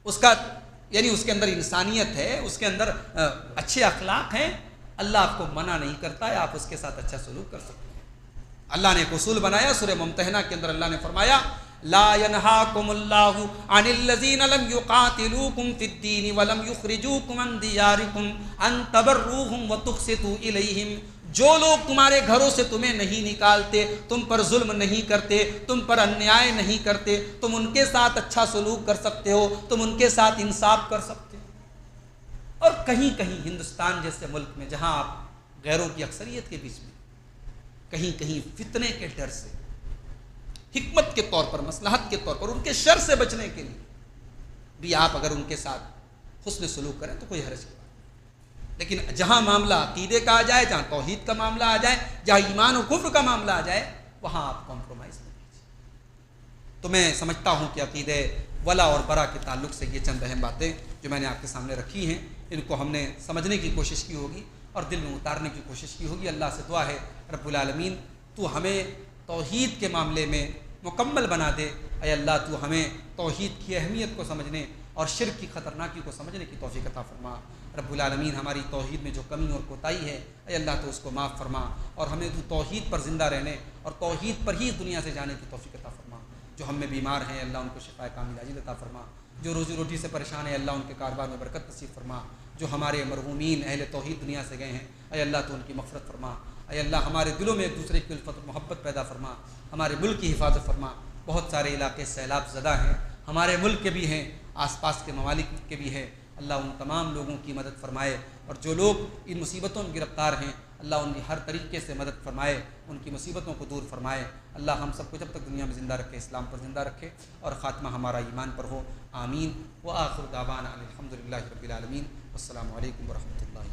اس کا یعنی اس کے اندر انسانیت ہے، اس کے اندر اچھے اخلاق ہیں، اللہ آپ کو منع نہیں کرتا ہے، آپ اس کے ساتھ اچھا سلوک کر سکتے ہیں۔ اللہ نے ایک اصول بنایا، سورہ ممتحنہ کے اندر اللہ نے فرمایا لا ينهاكم الله عن الذين لم يقاتلوكم في الدين ولم يخرجوكم من دياركم ان تبروهم وتقسطوا اليهم، جو لوگ تمہارے گھروں سے تمہیں نہیں نکالتے، تم پر ظلم نہیں کرتے، تم پر انیائے نہیں کرتے، تم ان کے ساتھ اچھا سلوک کر سکتے ہو، تم ان کے ساتھ انصاف کر سکتے ہو۔ اور کہیں کہیں ہندوستان جیسے ملک میں جہاں آپ غیروں کی اکثریت کے بیچ میں کہیں کہیں فتنے کے ڈر سے حکمت کے طور پر، مصلحت کے طور پر، ان کے شر سے بچنے کے لیے بھی آپ اگر ان کے ساتھ حسن سلوک کریں تو کوئی حرج نہیں، لیکن جہاں معاملہ عقیدے کا آ جائے، جہاں توحید کا معاملہ آ جائے، جہاں ایمان اور کفر کا معاملہ آ جائے، وہاں آپ کمپرومائز نہیں کیجیے۔ تو میں سمجھتا ہوں کہ عقیدے ولا اور برا کے تعلق سے یہ چند اہم باتیں جو میں نے آپ کے سامنے رکھی ہیں، ان کو ہم نے سمجھنے کی کوشش کی ہوگی اور دل میں اتارنے کی کوشش کی ہوگی۔ اللہ سے دعا ہے رب العالمین تو ہمیں توحید کے معاملے میں مکمل بنا دے، اے اللہ تو ہمیں توحید کی اہمیت کو سمجھنے اور شرک کی خطرناکی کو سمجھنے کی توفیق عطا فرما۔ رب العالمین ہماری توحید میں جو کمی اور کوتاہی ہے اے اللہ تو اس کو معاف فرما، اور ہمیں تو توحید پر زندہ رہنے اور توحید پر ہی دنیا سے جانے کی توفیق عطا فرما۔ جو ہم میں بیمار ہیں اللہ ان کو شفاء کامل عاجل عطا فرما، جو روزی روٹی سے پریشان ہے اللہ ان کے کاروبار میں برکت نصیب فرما، جو ہمارے مرحومین اہل توحید دنیا سے گئے ہیں اے اللہ تو ان کی مغفرت فرما، اے اللہ ہمارے دلوں میں ایک دوسرے کی الفت و محبت پیدا فرما، ہمارے ملک کی حفاظت فرما۔ بہت سارے علاقے سیلاب زدہ ہیں، ہمارے ملک کے بھی ہیں، آس پاس کے ممالک کے بھی ہیں، اللہ ان تمام لوگوں کی مدد فرمائے، اور جو لوگ ان مصیبتوں میں گرفتار ہیں اللہ ان کی ہر طریقے سے مدد فرمائے، ان کی مصیبتوں کو دور فرمائے۔ اللہ ہم سب کو جب تک دنیا میں زندہ رکھے اسلام پر زندہ رکھے اور خاتمہ ہمارا ایمان پر ہو، آمین۔ وآخر دعوانا الحمد للہ رب العالمین، والسلام علیکم ورحمۃ اللہ۔